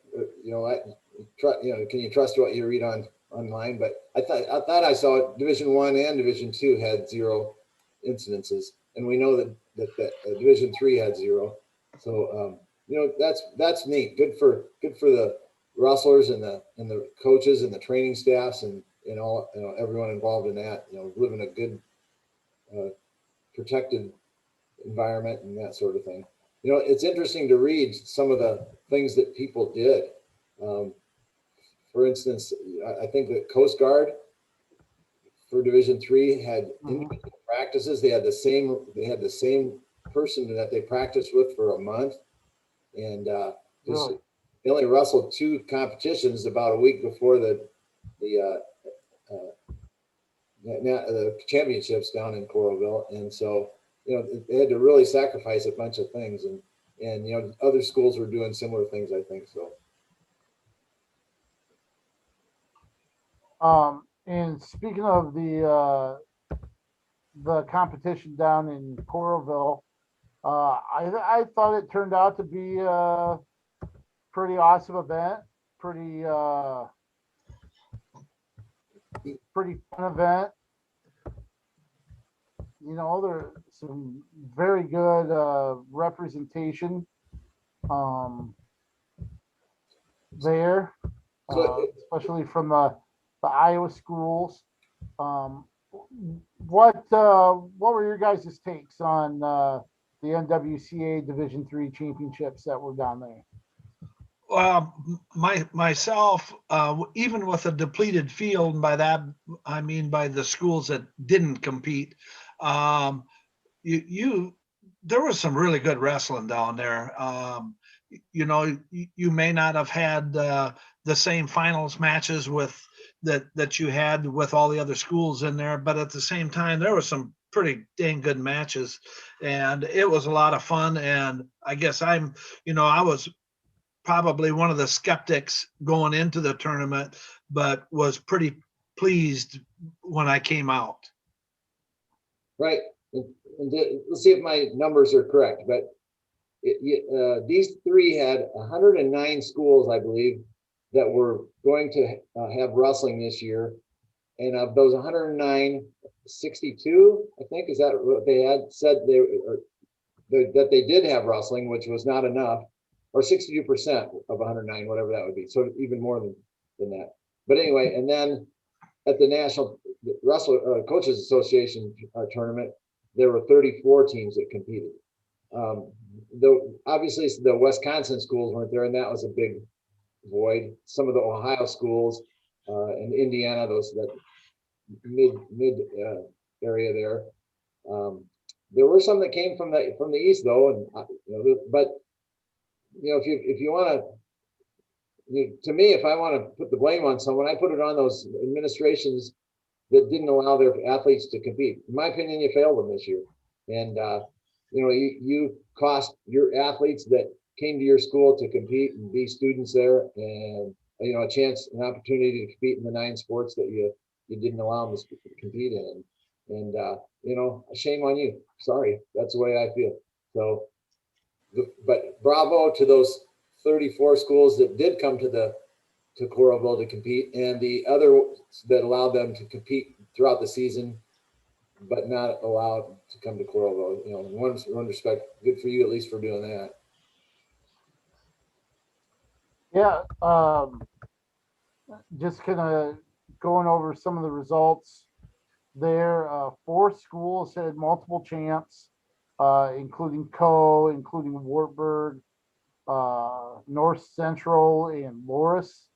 Can you trust what you read online? But I thought I saw Division I and Division II had 0 incidences, and we know that Division III had 0. So that's neat. Good for the wrestlers and the coaches and the training staffs and everyone involved in that. Living a good protected environment and that sort of thing. It's interesting to read some of the things that people did. For instance, I think the Coast Guard for Division III had individual practices. They had the same person that they practiced with for a month, and they only wrestled 2 competitions about a week before the championships down in Coralville, and so they had to really sacrifice a bunch of things, and other schools were doing similar things, I think so. And speaking of the competition down in Coralville, I thought it turned out to be a pretty awesome event, pretty fun event. There's some very good representation there, especially from the Iowa schools. What were your guys' takes on the NWCA Division III championships that were down there? Myself, even with a depleted field, and by that I mean by the schools that didn't compete, um, there was some really good wrestling down there. You may not have had the same finals matches with that you had with all the other schools in there, but at the same time, there was some pretty dang good matches, and it was a lot of fun. And I guess I was probably one of the skeptics going into the tournament, but was pretty pleased when I came out. Right. Let's see if my numbers are correct, but these three had 109 schools, I believe, that were going to have wrestling this year. And of those 109, 62, I think, is that what they had said that they did have wrestling, which was not enough, or 62% of 109, whatever that would be. So even more than that. But anyway, and then at the National Coaches Association tournament, there were 34 teams that competed. Obviously the Wisconsin schools weren't there, and that was a big void. Some of the Ohio schools and Indiana, that mid area there. There were some that came from the east though, and but if you want to me, if I want to put the blame on someone, I put it on those administrations that didn't allow their athletes to compete. In my opinion, you failed them this year, and you cost your athletes that came to your school to compete and be students there, and a chance, an opportunity to compete in the 9 sports that you didn't allow them to compete in, and shame on you. Sorry, that's the way I feel. So, but bravo to those 34 schools that did come to Coralville to compete, and the other that allowed them to compete throughout the season, but not allowed to come to Coralville. In one respect, good for you at least for doing that. Yeah, just kind of going over some of the results there. 4 schools had multiple champs, including including Wartburg, North Central, and Loris.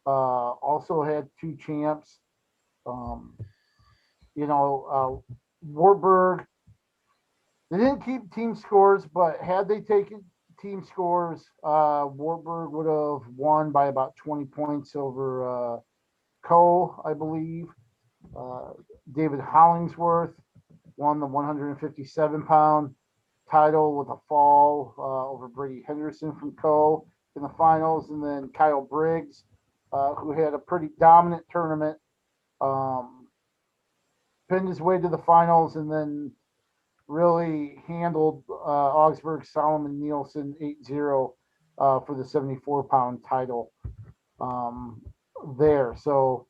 Also had 2 champs. Wartburg, they didn't keep team scores, but had they taken team scores, Wartburg would have won by about 20 points over I believe. David Hollingsworth won the 157-pound title with a fall over Brady Henderson from in the finals. And then Kyle Briggs, who had a pretty dominant tournament, pinned his way to the finals and then really handled Augsburg Solomon Nielsen 8-0 for the 74-pound title there. So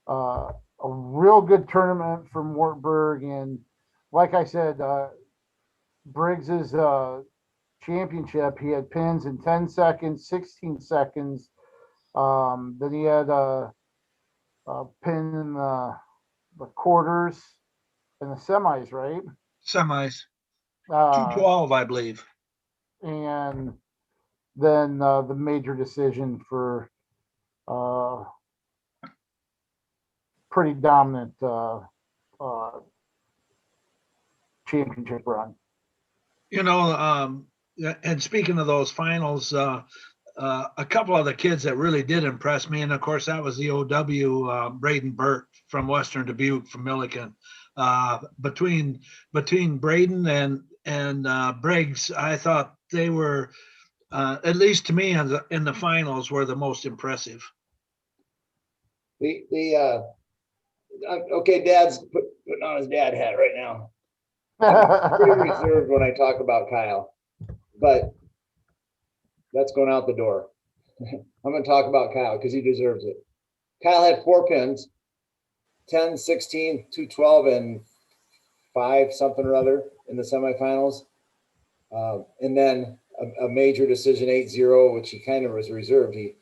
a real good tournament from Wartburg. And like I said, Briggs's championship, he had pins in 10 seconds, 16 seconds. Then he had a pin in the quarters and the semis, right? Semis. 212, I believe. And then the major decision for pretty dominant championship run. And speaking of those finals, a couple of the kids that really did impress me, and of course that was the OW Braden Burt from Western Dubuque from Milliken. Between Braden and Briggs, I thought they were, at least to me, in the finals, were the most impressive. Okay, Dad's putting on his dad hat right now. I'm pretty reserved when I talk about Kyle, but that's going out the door. I'm going to talk about Kyle because he deserves it. Kyle had 4 pins, 10, 16, 212, and 5 something or other in the semifinals. And then a major decision 8-0, which he kind of was reserved. He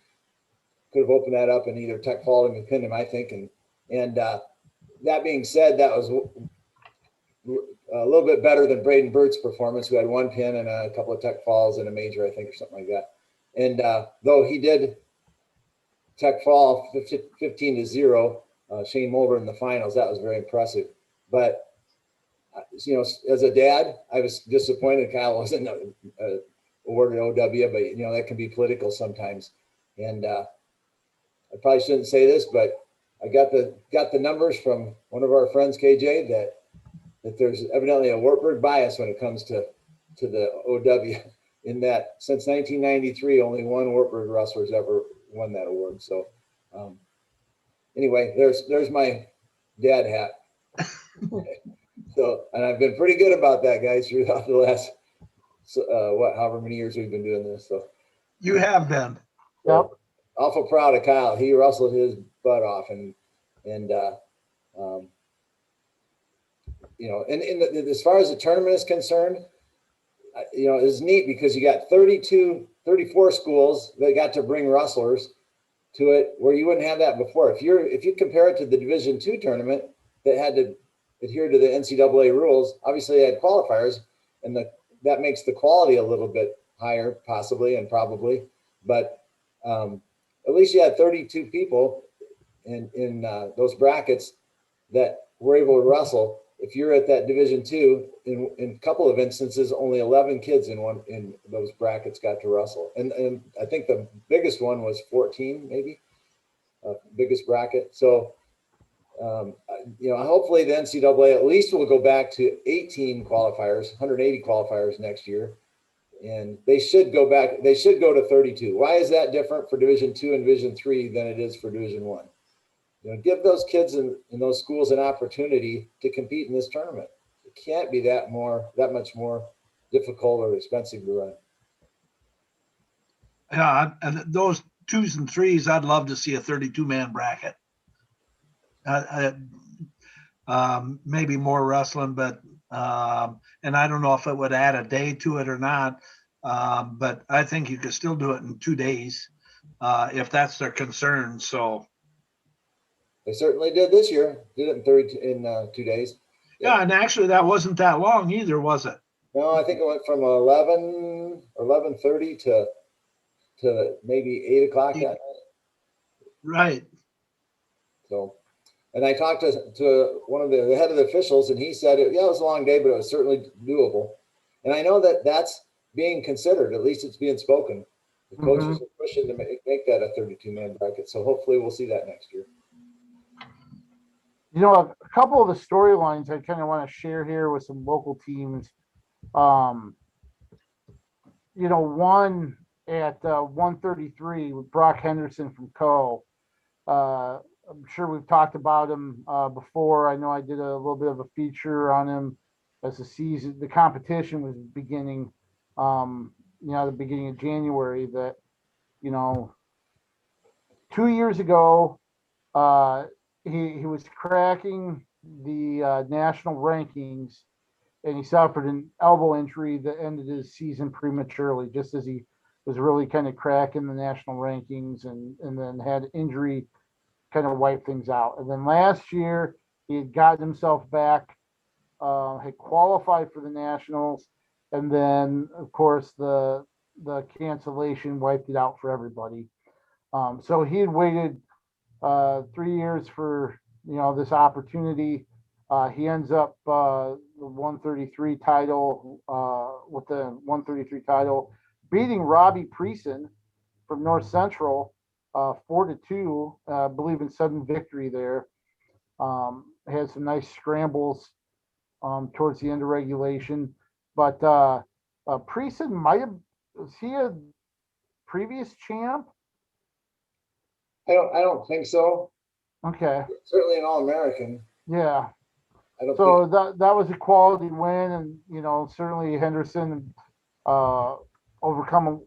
could have opened that up and either tech followed him and pinned him, I think. And that being said, that was a little bit better than Braden Burt's performance, who had 1 pin and a couple of tech falls and a major, I think, or something like that. And though he did Tech fall 15-0, Shane Mulder in the finals, that was very impressive. But you know, as a dad, I was disappointed Kyle wasn't awarded OW, but you know, that can be political sometimes. And I probably shouldn't say this, but I got the numbers from one of our friends, KJ, that there's evidently a Wartburg bias when it comes to the OW, in that since 1993, only one Wartburg wrestler's ever won that award. So anyway, there's my dad hat. So, and I've been pretty good about that, guys, throughout the last, however many years we've been doing this. So You have been. Yep. Awful proud of Kyle. He wrestled his butt off, and you know, and as far as the tournament is concerned, you know, it's neat because you got 34 schools that got to bring wrestlers to it, where you wouldn't have that before. If you compare it to the Division II tournament that had to adhere to the NCAA rules, obviously they had qualifiers, and that makes the quality a little bit higher, possibly and probably. But at least you had 32 people in those brackets that were able to wrestle. If you're at that Division II, in a couple of instances, only 11 kids in those brackets got to wrestle. And I think the biggest one was 14, maybe, biggest bracket. So, you know, hopefully the NCAA at least will go back to 18 qualifiers, 180 qualifiers next year. And they should go back, they should go to 32. Why is that different for Division II and Division III than it is for Division I? You know, give those kids in those schools an opportunity to compete in this tournament. It can't be that much more difficult or expensive to run. Yeah, and those 2s and 3s, I'd love to see a 32-man bracket. Maybe more wrestling, but and I don't know if it would add a day to it or not. But I think you could still do it in 2 days if that's their concern. So they certainly did this year. Did it in 2 days. Yeah, and actually that wasn't that long either, was it? No, I think it went from 11 or 11:30 to maybe 8 o'clock that night. Right. So, and I talked to one of the head of the officials, and he said, it was a long day, but it was certainly doable. And I know that that's being considered. At least it's being spoken. The coaches are pushing to make that a 32-man bracket. So hopefully we'll see that next year. You know, a couple of the storylines I kind of want to share here with some local teams. You know, one at 133 with Brock Henderson from Co. I'm sure we've talked about him before. I know I did a little bit of a feature on him as the competition was beginning, you know, the beginning of January. That, you know, 2 years ago, he was cracking the national rankings, and he suffered an elbow injury that ended his season prematurely, just as he was really kind of cracking the national rankings, and then had injury kind of wipe things out. And then last year he had gotten himself back, had qualified for the nationals, and then of course the cancellation wiped it out for everybody. So he had waited 3 years for, you know, this opportunity. He ends up the 133 title, with the 133 title, beating Robbie Preeson from North Central 4-2, I believe in sudden victory there. Had some nice scrambles towards the end of regulation, but Preeson was he a previous champ? I don't think so. Okay. Certainly an All-American. Yeah. I don't So think that was a quality win, and you know, certainly Henderson overcoming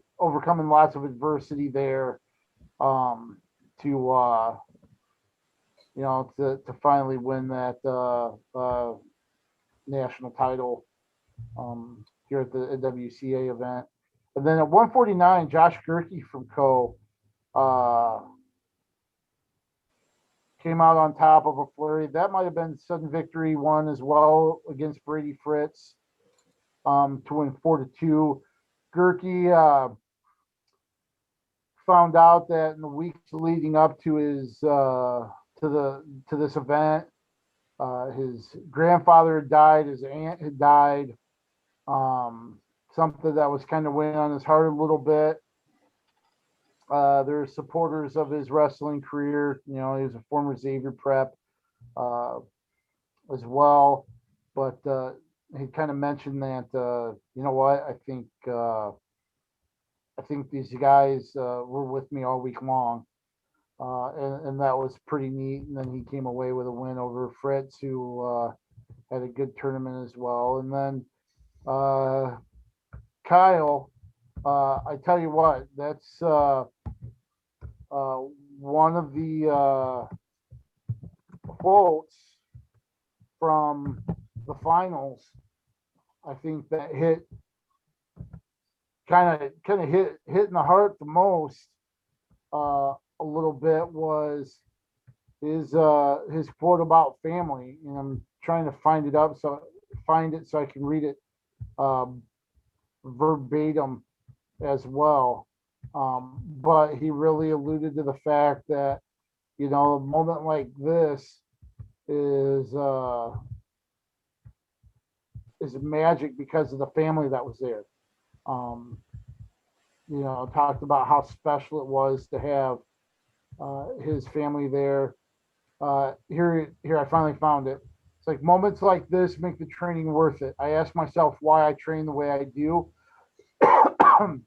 lots of adversity there, to you know, to finally win that national title here at the NWCA event. And then at 149, Josh Gerke from Co. Came out on top of a flurry. That might have been sudden victory one as well against Brady Fritz, to win 4-2. Gerke found out that in the weeks leading up to his to this event, his grandfather had died, his aunt had died. Something that was kind of weighing on his heart a little bit. They're supporters of his wrestling career. You know, he was a former Xavier prep as well, but he kind of mentioned that you know what, I think these guys were with me all week long, and that was pretty neat. And then he came away with a win over Fritz, who had a good tournament as well. And then Kyle, I tell you what, that's one of the quotes from the finals. I think that hit kind of hit in the heart the most. A little bit was his quote about family, and I'm trying to find it so I can read it verbatim as well. But he really alluded to the fact that, you know, a moment like this is magic because of the family that was there. You know, talked about how special it was to have his family there. Here, I finally found it. It's like moments like this make the training worth it. I ask myself why I train the way I do, but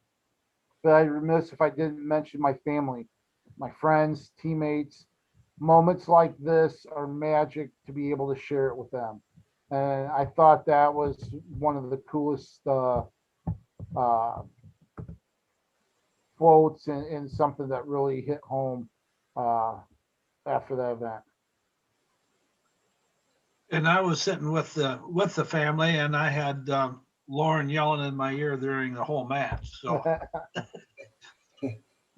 I'd remiss if I didn't mention my family, my friends, teammates. Moments like this are magic to be able to share it with them. And I thought that was one of the coolest quotes and something that really hit home after that event. And I was sitting with the family, and I had Lauren yelling in my ear during the whole match. So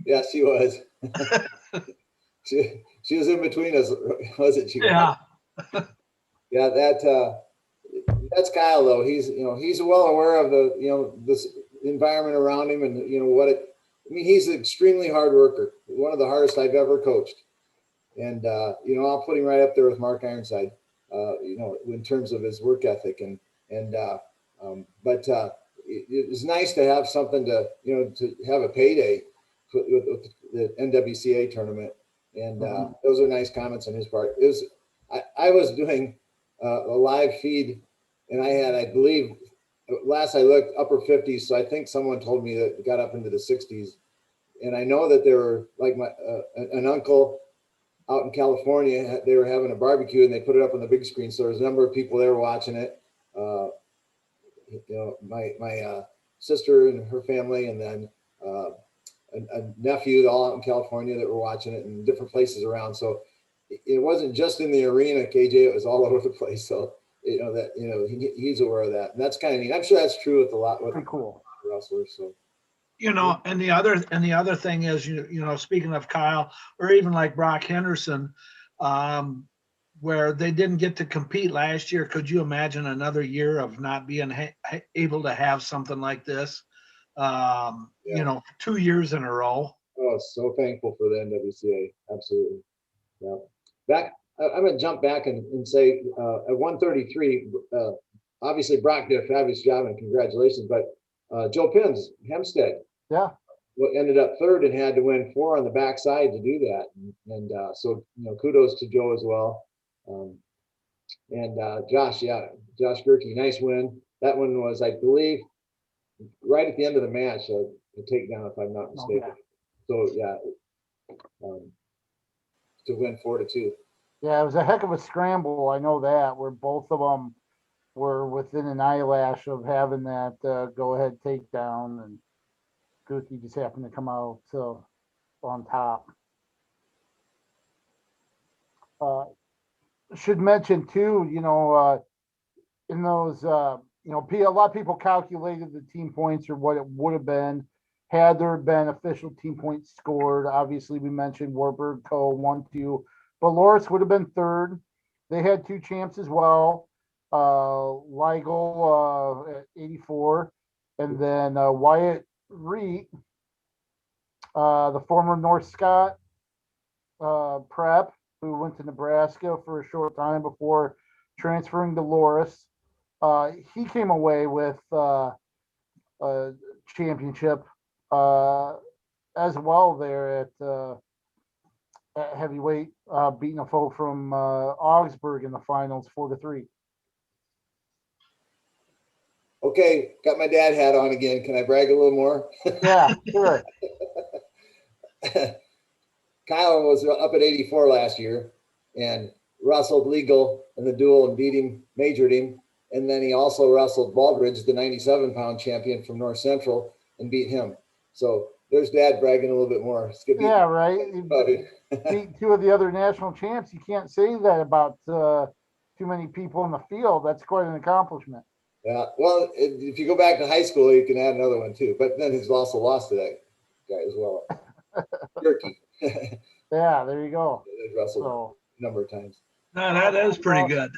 Yes, she was. she was in between us, wasn't she? yeah. Yeah, that's Kyle though. He's well aware of this environment around him, and he's an extremely hard worker. One of the hardest I've ever coached. And I'll put him right up there with Mark Ironside, in terms of his work ethic but it's nice to have something to have a payday with the NWCA tournament. And those are nice comments on his part. I was doing a live feed, and I had, I believe, last I looked, upper 50s. So I think someone told me that it got up into the 60s. And I know that there were like an uncle out in California, they were having a barbecue and they put it up on the big screen. So there's a number of people there watching it. My sister and her family, and then a nephew all out in California that were watching it in different places around. So it wasn't just in the arena, KJ, it was all over the place. So, he's aware of that. And that's kind of neat. I'm sure that's true with a lot of cool wrestlers. So. And the other thing is, speaking of Kyle, or even like Brock Henderson, where they didn't get to compete last year. Could you imagine another year of not being able to have something like this? 2 years in a row. Oh, so thankful for the NWCA. Absolutely. Yeah. I'm going to jump back and say at 133, obviously Brock did a fabulous job and congratulations, but Joe Pins, Hempstead, ended up third and had to win 4 on the backside to do that. And so, kudos to Joe as well. Josh Gerke, nice win. That one was, I believe, right at the end of the match, a takedown, if I'm not mistaken. So, to win 4-2. Yeah, it was a heck of a scramble. I know that, where both of them were within an eyelash of having that go-ahead takedown, and Gerke just happened to come out on top. Should mention too, in those, a lot of people calculated the team points or what it would have been had there been official team points scored. Obviously, we mentioned Warburg Co. 1-2, but Loris would have been third. They had 2 champs as well. Ligo at 84, and then Wyatt Reed the former North Scott prep, who went to Nebraska for a short time before transferring to Loris. He came away with a championship as well there at heavyweight, beating a foe from Augsburg in the finals 4-3. Okay, got my dad hat on again. Can I brag a little more? Yeah, sure. Kyle was up at 84 last year and wrestled legal in the duel and beat him, majored him. And then he also wrestled Baldridge, the 97-pound champion from North Central, and beat him. So there's Dad bragging a little bit more. Yeah, right. He beat two of the other national champs. You can't say that about too many people in the field. That's quite an accomplishment. Yeah, well, if you go back to high school, you can add another one too. But then he's also lost to that guy as well. Turkey. Yeah, there you go. They've wrestled a number of times. No, that is pretty good.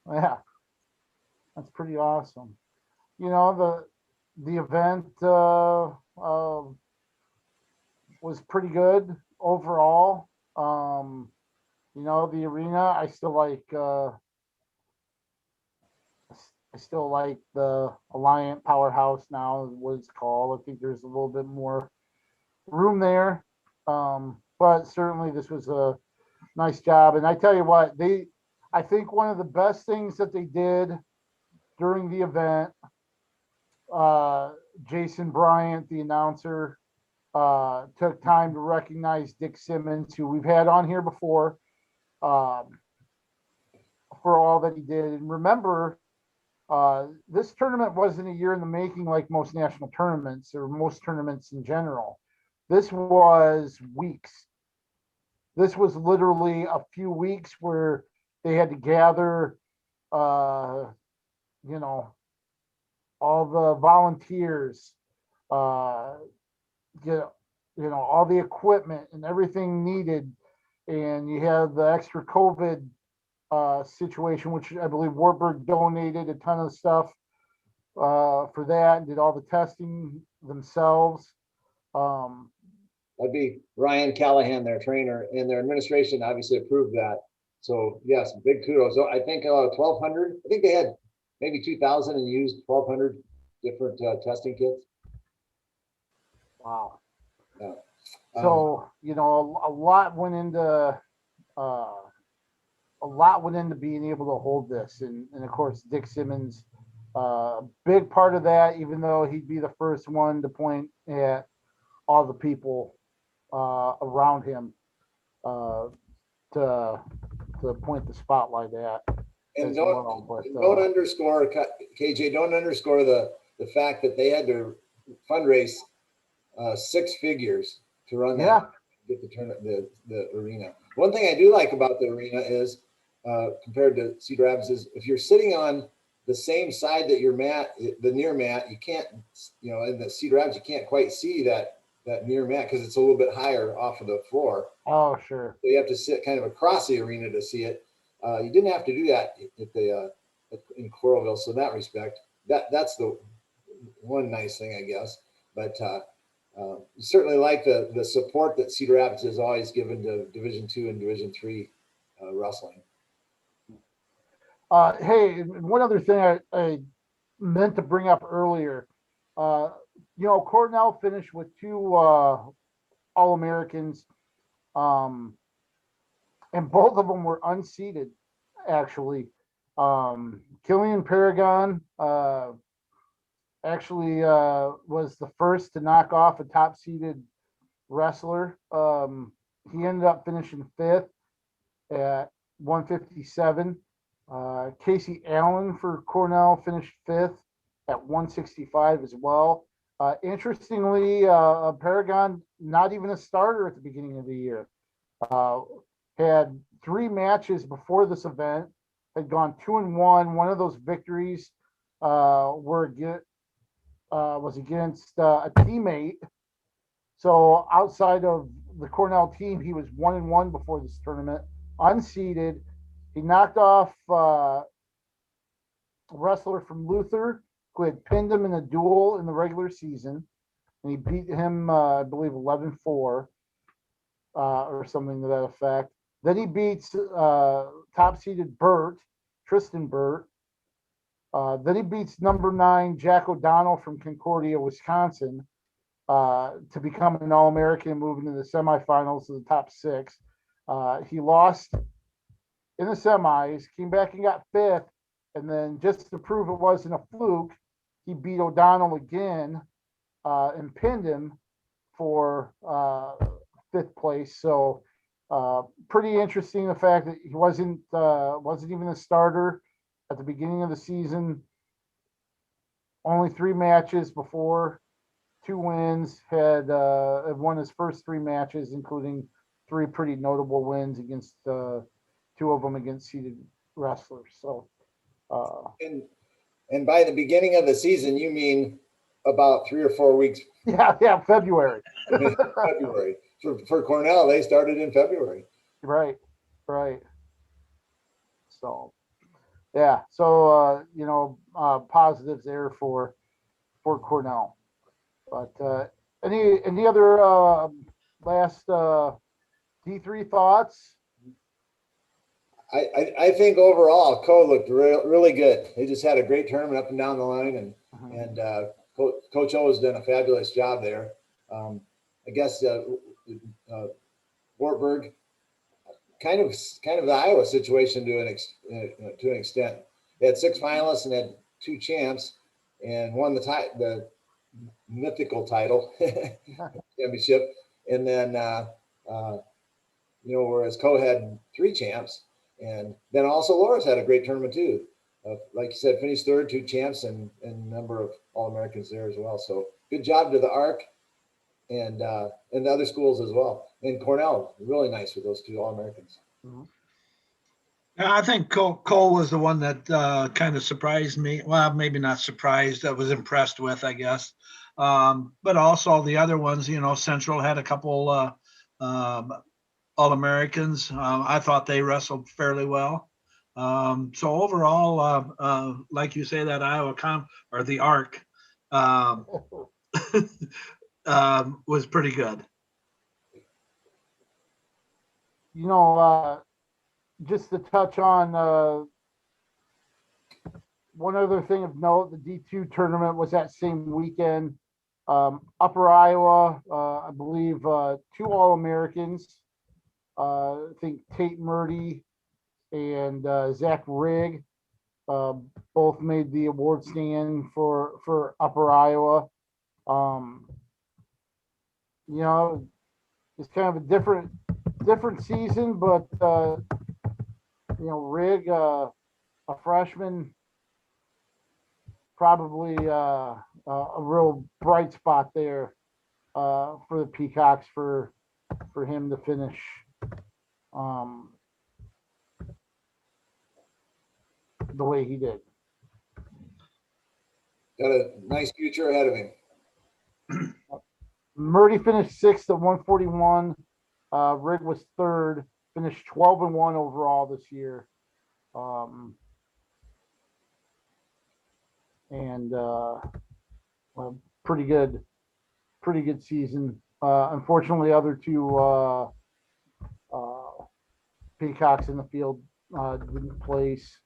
Yeah, that's pretty awesome. You know, the event was pretty good overall. You know, the arena, I still like the Alliant Powerhouse now, is what it's called. I think there's a little bit more room there. But certainly this was a nice job. And I tell you what, I think one of the best things that they did during the event, Jason Bryant, the announcer, took time to recognize Dick Simmons, who we've had on here before, for all that he did. And remember, this tournament wasn't a year in the making like most national tournaments or most tournaments in general. This was weeks. This was literally a few weeks where they had to gather, you know, all the volunteers, get, you know, all the equipment and everything needed. And you have the extra COVID situation, which I believe Wartburg donated a ton of stuff for that and did all the testing themselves. That'd be Ryan Callahan, their trainer, and their administration obviously approved that. So yes, big kudos. So I think 1,200. I think they had maybe 2,000 and used 1,200 different testing kits. Wow. Yeah. So, you know, a lot went into being able to hold this. And of course, Dick Simmons, big part of that, even though he'd be the first one to point at all the people around him to point the spotlight at. And don't underscore, KJ, don't underscore the fact that they had to fundraise 6 figures to run that, get the arena. One thing I do like about the arena is, compared to Cedar Rapids, is if you're sitting on the same side that your mat, the near mat, you can't, you know, in the Cedar Rapids, you can't quite see that near mat because it's a little bit higher off of the floor. Oh, sure. So you have to sit kind of across the arena to see it. You didn't have to do that in Coralville. So in that respect, that's the one nice thing, I guess. But certainly like the support that Cedar Rapids has always given to Division II and Division III wrestling. Hey, one other thing I meant to bring up earlier. You know, Cornell finished with 2 All-Americans, and both of them were unseeded, actually. Killian Paragon actually was the first to knock off a top-seeded wrestler. He ended up finishing 5th at 157. Casey Allen for Cornell finished 5th at 165 as well. Interestingly, Paragon, not even a starter at the beginning of the year, had 3 matches before this event, had gone 2-1. One of those victories was against a teammate. So outside of the Cornell team, he was 1-1 before this tournament, unseeded. He knocked off a wrestler from Luther who had pinned him in a duel in the regular season. and he beat him, I believe, 11-4 or something to that effect. Then he beats top-seeded Tristan Burt. Then he beats number 9 Jack O'Donnell from Concordia, Wisconsin, to become an All-American and move into the semifinals of the top 6. He lost in the semis, came back and got 5th, and then just to prove it wasn't a fluke, he beat O'Donnell again and pinned him for 5th place. So pretty interesting, the fact that he wasn't even a starter at the beginning of the season. Only 3 matches before, 2 wins, had won his first 3 matches, including 3 pretty notable wins against 2 of them against seeded wrestlers. So and by the beginning of the season, you mean about 3 or 4 weeks? Yeah, February. February. For Cornell, they started in February. Right. So, yeah. So, positives there for Cornell. But any other last D3 thoughts? I think overall, Co looked really good. They just had a great tournament up and down the line, and Coach O has done a fabulous job there. I guess Wartburg, kind of the Iowa situation to an extent. They had 6 finalists and had 2 champs, and won the mythical title championship. And then whereas Co had 3 champs, and then also Loras had a great tournament too. Like you said, finished 3rd, 2 champs, and a number of All-Americans there as well. So good job to the ARC and the other schools as well. And Cornell, really nice with those 2 All-Americans. Mm-hmm. Yeah, I think Cole was the one that kind of surprised me. Well, maybe not surprised. I was impressed with, I guess. But also the other ones, Central had a couple All-Americans. I thought they wrestled fairly well. So overall, like you say, that Iowa or the ARC was pretty good. Just to touch on one other thing of note, the D2 tournament was that same weekend. Upper Iowa, I believe 2 All-Americans. I think Tate Murdy and Zach Rigg both made the award stand for Upper Iowa. It's kind of a different season, but Rigg, a freshman, probably a real bright spot there for the Peacocks for him to finish the way he did. Got a nice future ahead of him. Murdy finished 6th at 141. Rigg was 3rd, finished 12-1 overall this year. Pretty good season. Unfortunately, other 2 Peacocks in the field didn't place.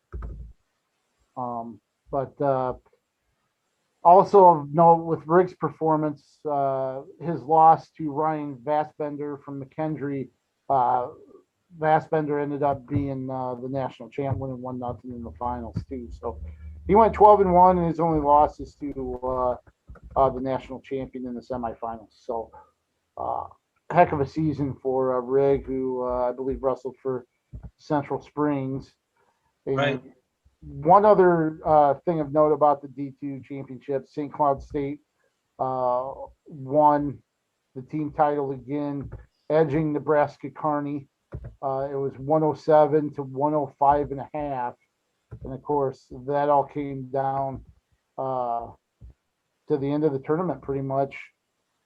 But also of note with Rigg's performance, his loss to Ryan Vassbender from McKendree, Vassbender ended up being the national champ, winning 1-0 in the finals too. So he went 12-1, and his only losses to the national champion in the semifinals. So heck of a season for Rigg, who I believe wrestled for Central Springs. And right. One other thing of note about the D2 championship, St. Cloud State won the team title again, edging Nebraska Kearney. It was 107 to 105.5. And of course, that all came down to the end of the tournament pretty much.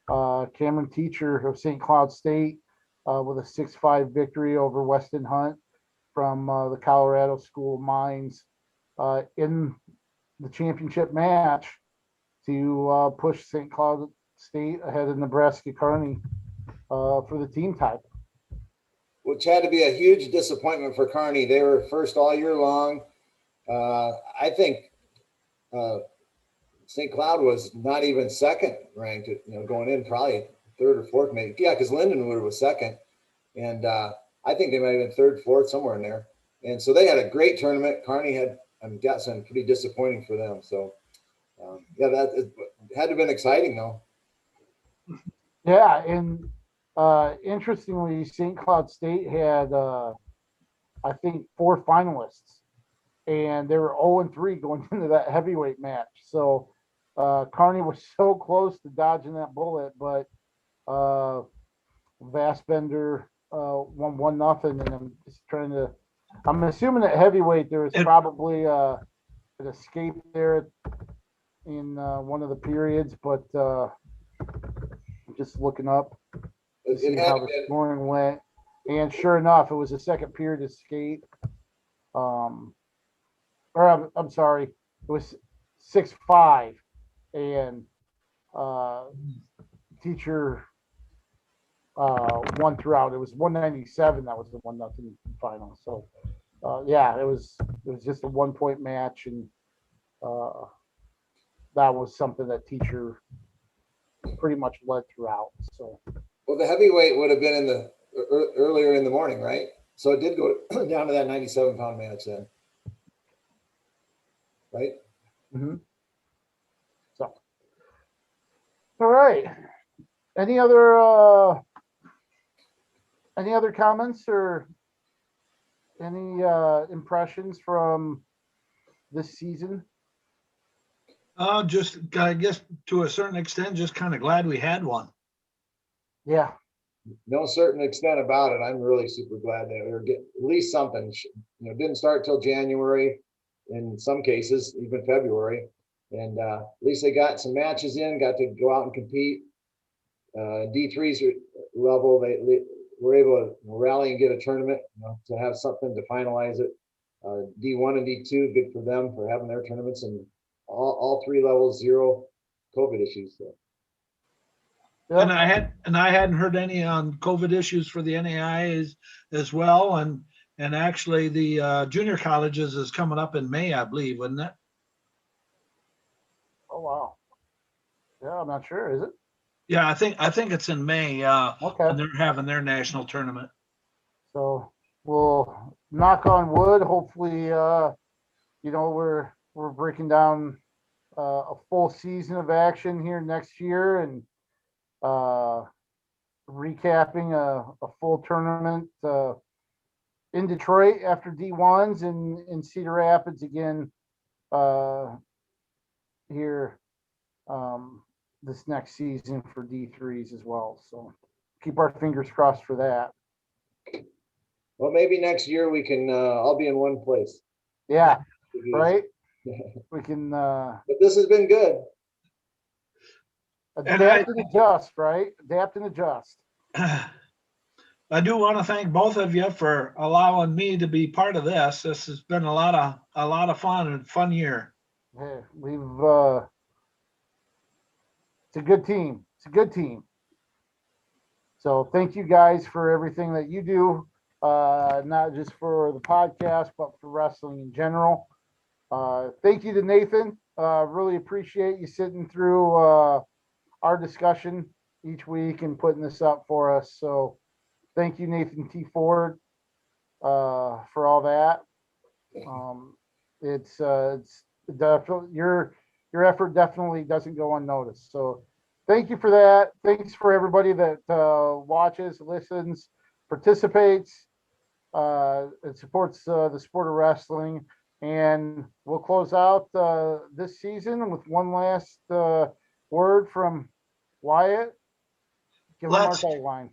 Cameron Teacher of St. Cloud State with a 6-5 victory over Weston Hunt from the Colorado School of Mines in the championship match to push St. Cloud State ahead of Nebraska Kearney for the team title. Which had to be a huge disappointment for Kearney. They were first all year long. I think St. Cloud was not even second ranked, going in probably third or fourth, maybe. Yeah, because Lindenwood was second. And I think they might have been third, fourth, somewhere in there. And so they had a great tournament. Kearney had, got some pretty disappointing for them. So, that had to have been exciting, though. Yeah, and interestingly, St. Cloud State had, I think, 4 finalists, and they were 0-3 going into that heavyweight match. So Kearney was so close to dodging that bullet, but Vassbender won 1-0, and I'm assuming at heavyweight there was probably an escape there in one of the periods, but just looking up to see how the scoring went, and sure enough, it was a second period escape. I'm sorry, it was 6-5, and teacher won throughout. It was 197. That was the 1-0 final. So it was just a 1-point match, and that was something that teacher pretty much led throughout. So, well, the heavyweight would have been in the earlier in the morning, right? So it did go down to that 97-pound match then, right? Mm-hmm. So, all right. Any other comments or any impressions from this season? Just, I guess to a certain extent, just kind of glad we had one. Yeah. No certain extent about it. I'm really super glad that we were getting at least something. Didn't start till January, in some cases, even February. And at least they got some matches in, got to go out and compete. D3's level, they were able to rally and get a tournament, to have something to finalize it. D1 and D2, good for them for having their tournaments, and all 3 levels, 0 COVID issues. So. Yep. And I hadn't heard any on COVID issues for the NAIA as well, and actually the junior colleges is coming up in May, I believe, wasn't it? Oh wow. Yeah, I'm not sure. Is it? Yeah, I think it's in May. Okay. And they're having their national tournament. So we'll knock on wood. Hopefully, we're breaking down a full season of action here next year, and recapping a full tournament in Detroit after D1s, and in Cedar Rapids again here this next season for D3s as well. So keep our fingers crossed for that. Well, maybe next year we can all be in one place. Yeah, right? We can but this has been good. Adapt and adjust, right? Adapt and adjust. I do want to thank both of you for allowing me to be part of this. This has been a lot of fun and fun year. Yeah, it's a good team. It's a good team. So thank you guys for everything that you do, not just for the podcast, but for wrestling in general. Thank you to Nathan. Really appreciate you sitting through our discussion each week and putting this up for us. So thank you, Nathan T. Ford, for all that. It's definitely your effort definitely doesn't go unnoticed. So thank you for that. Thanks for everybody that watches, listens, participates, and supports the sport of wrestling. And we'll close out this season with one last word from Wyatt. Give him our tagline.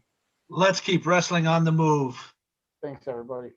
Let's keep wrestling on the move. Thanks, everybody.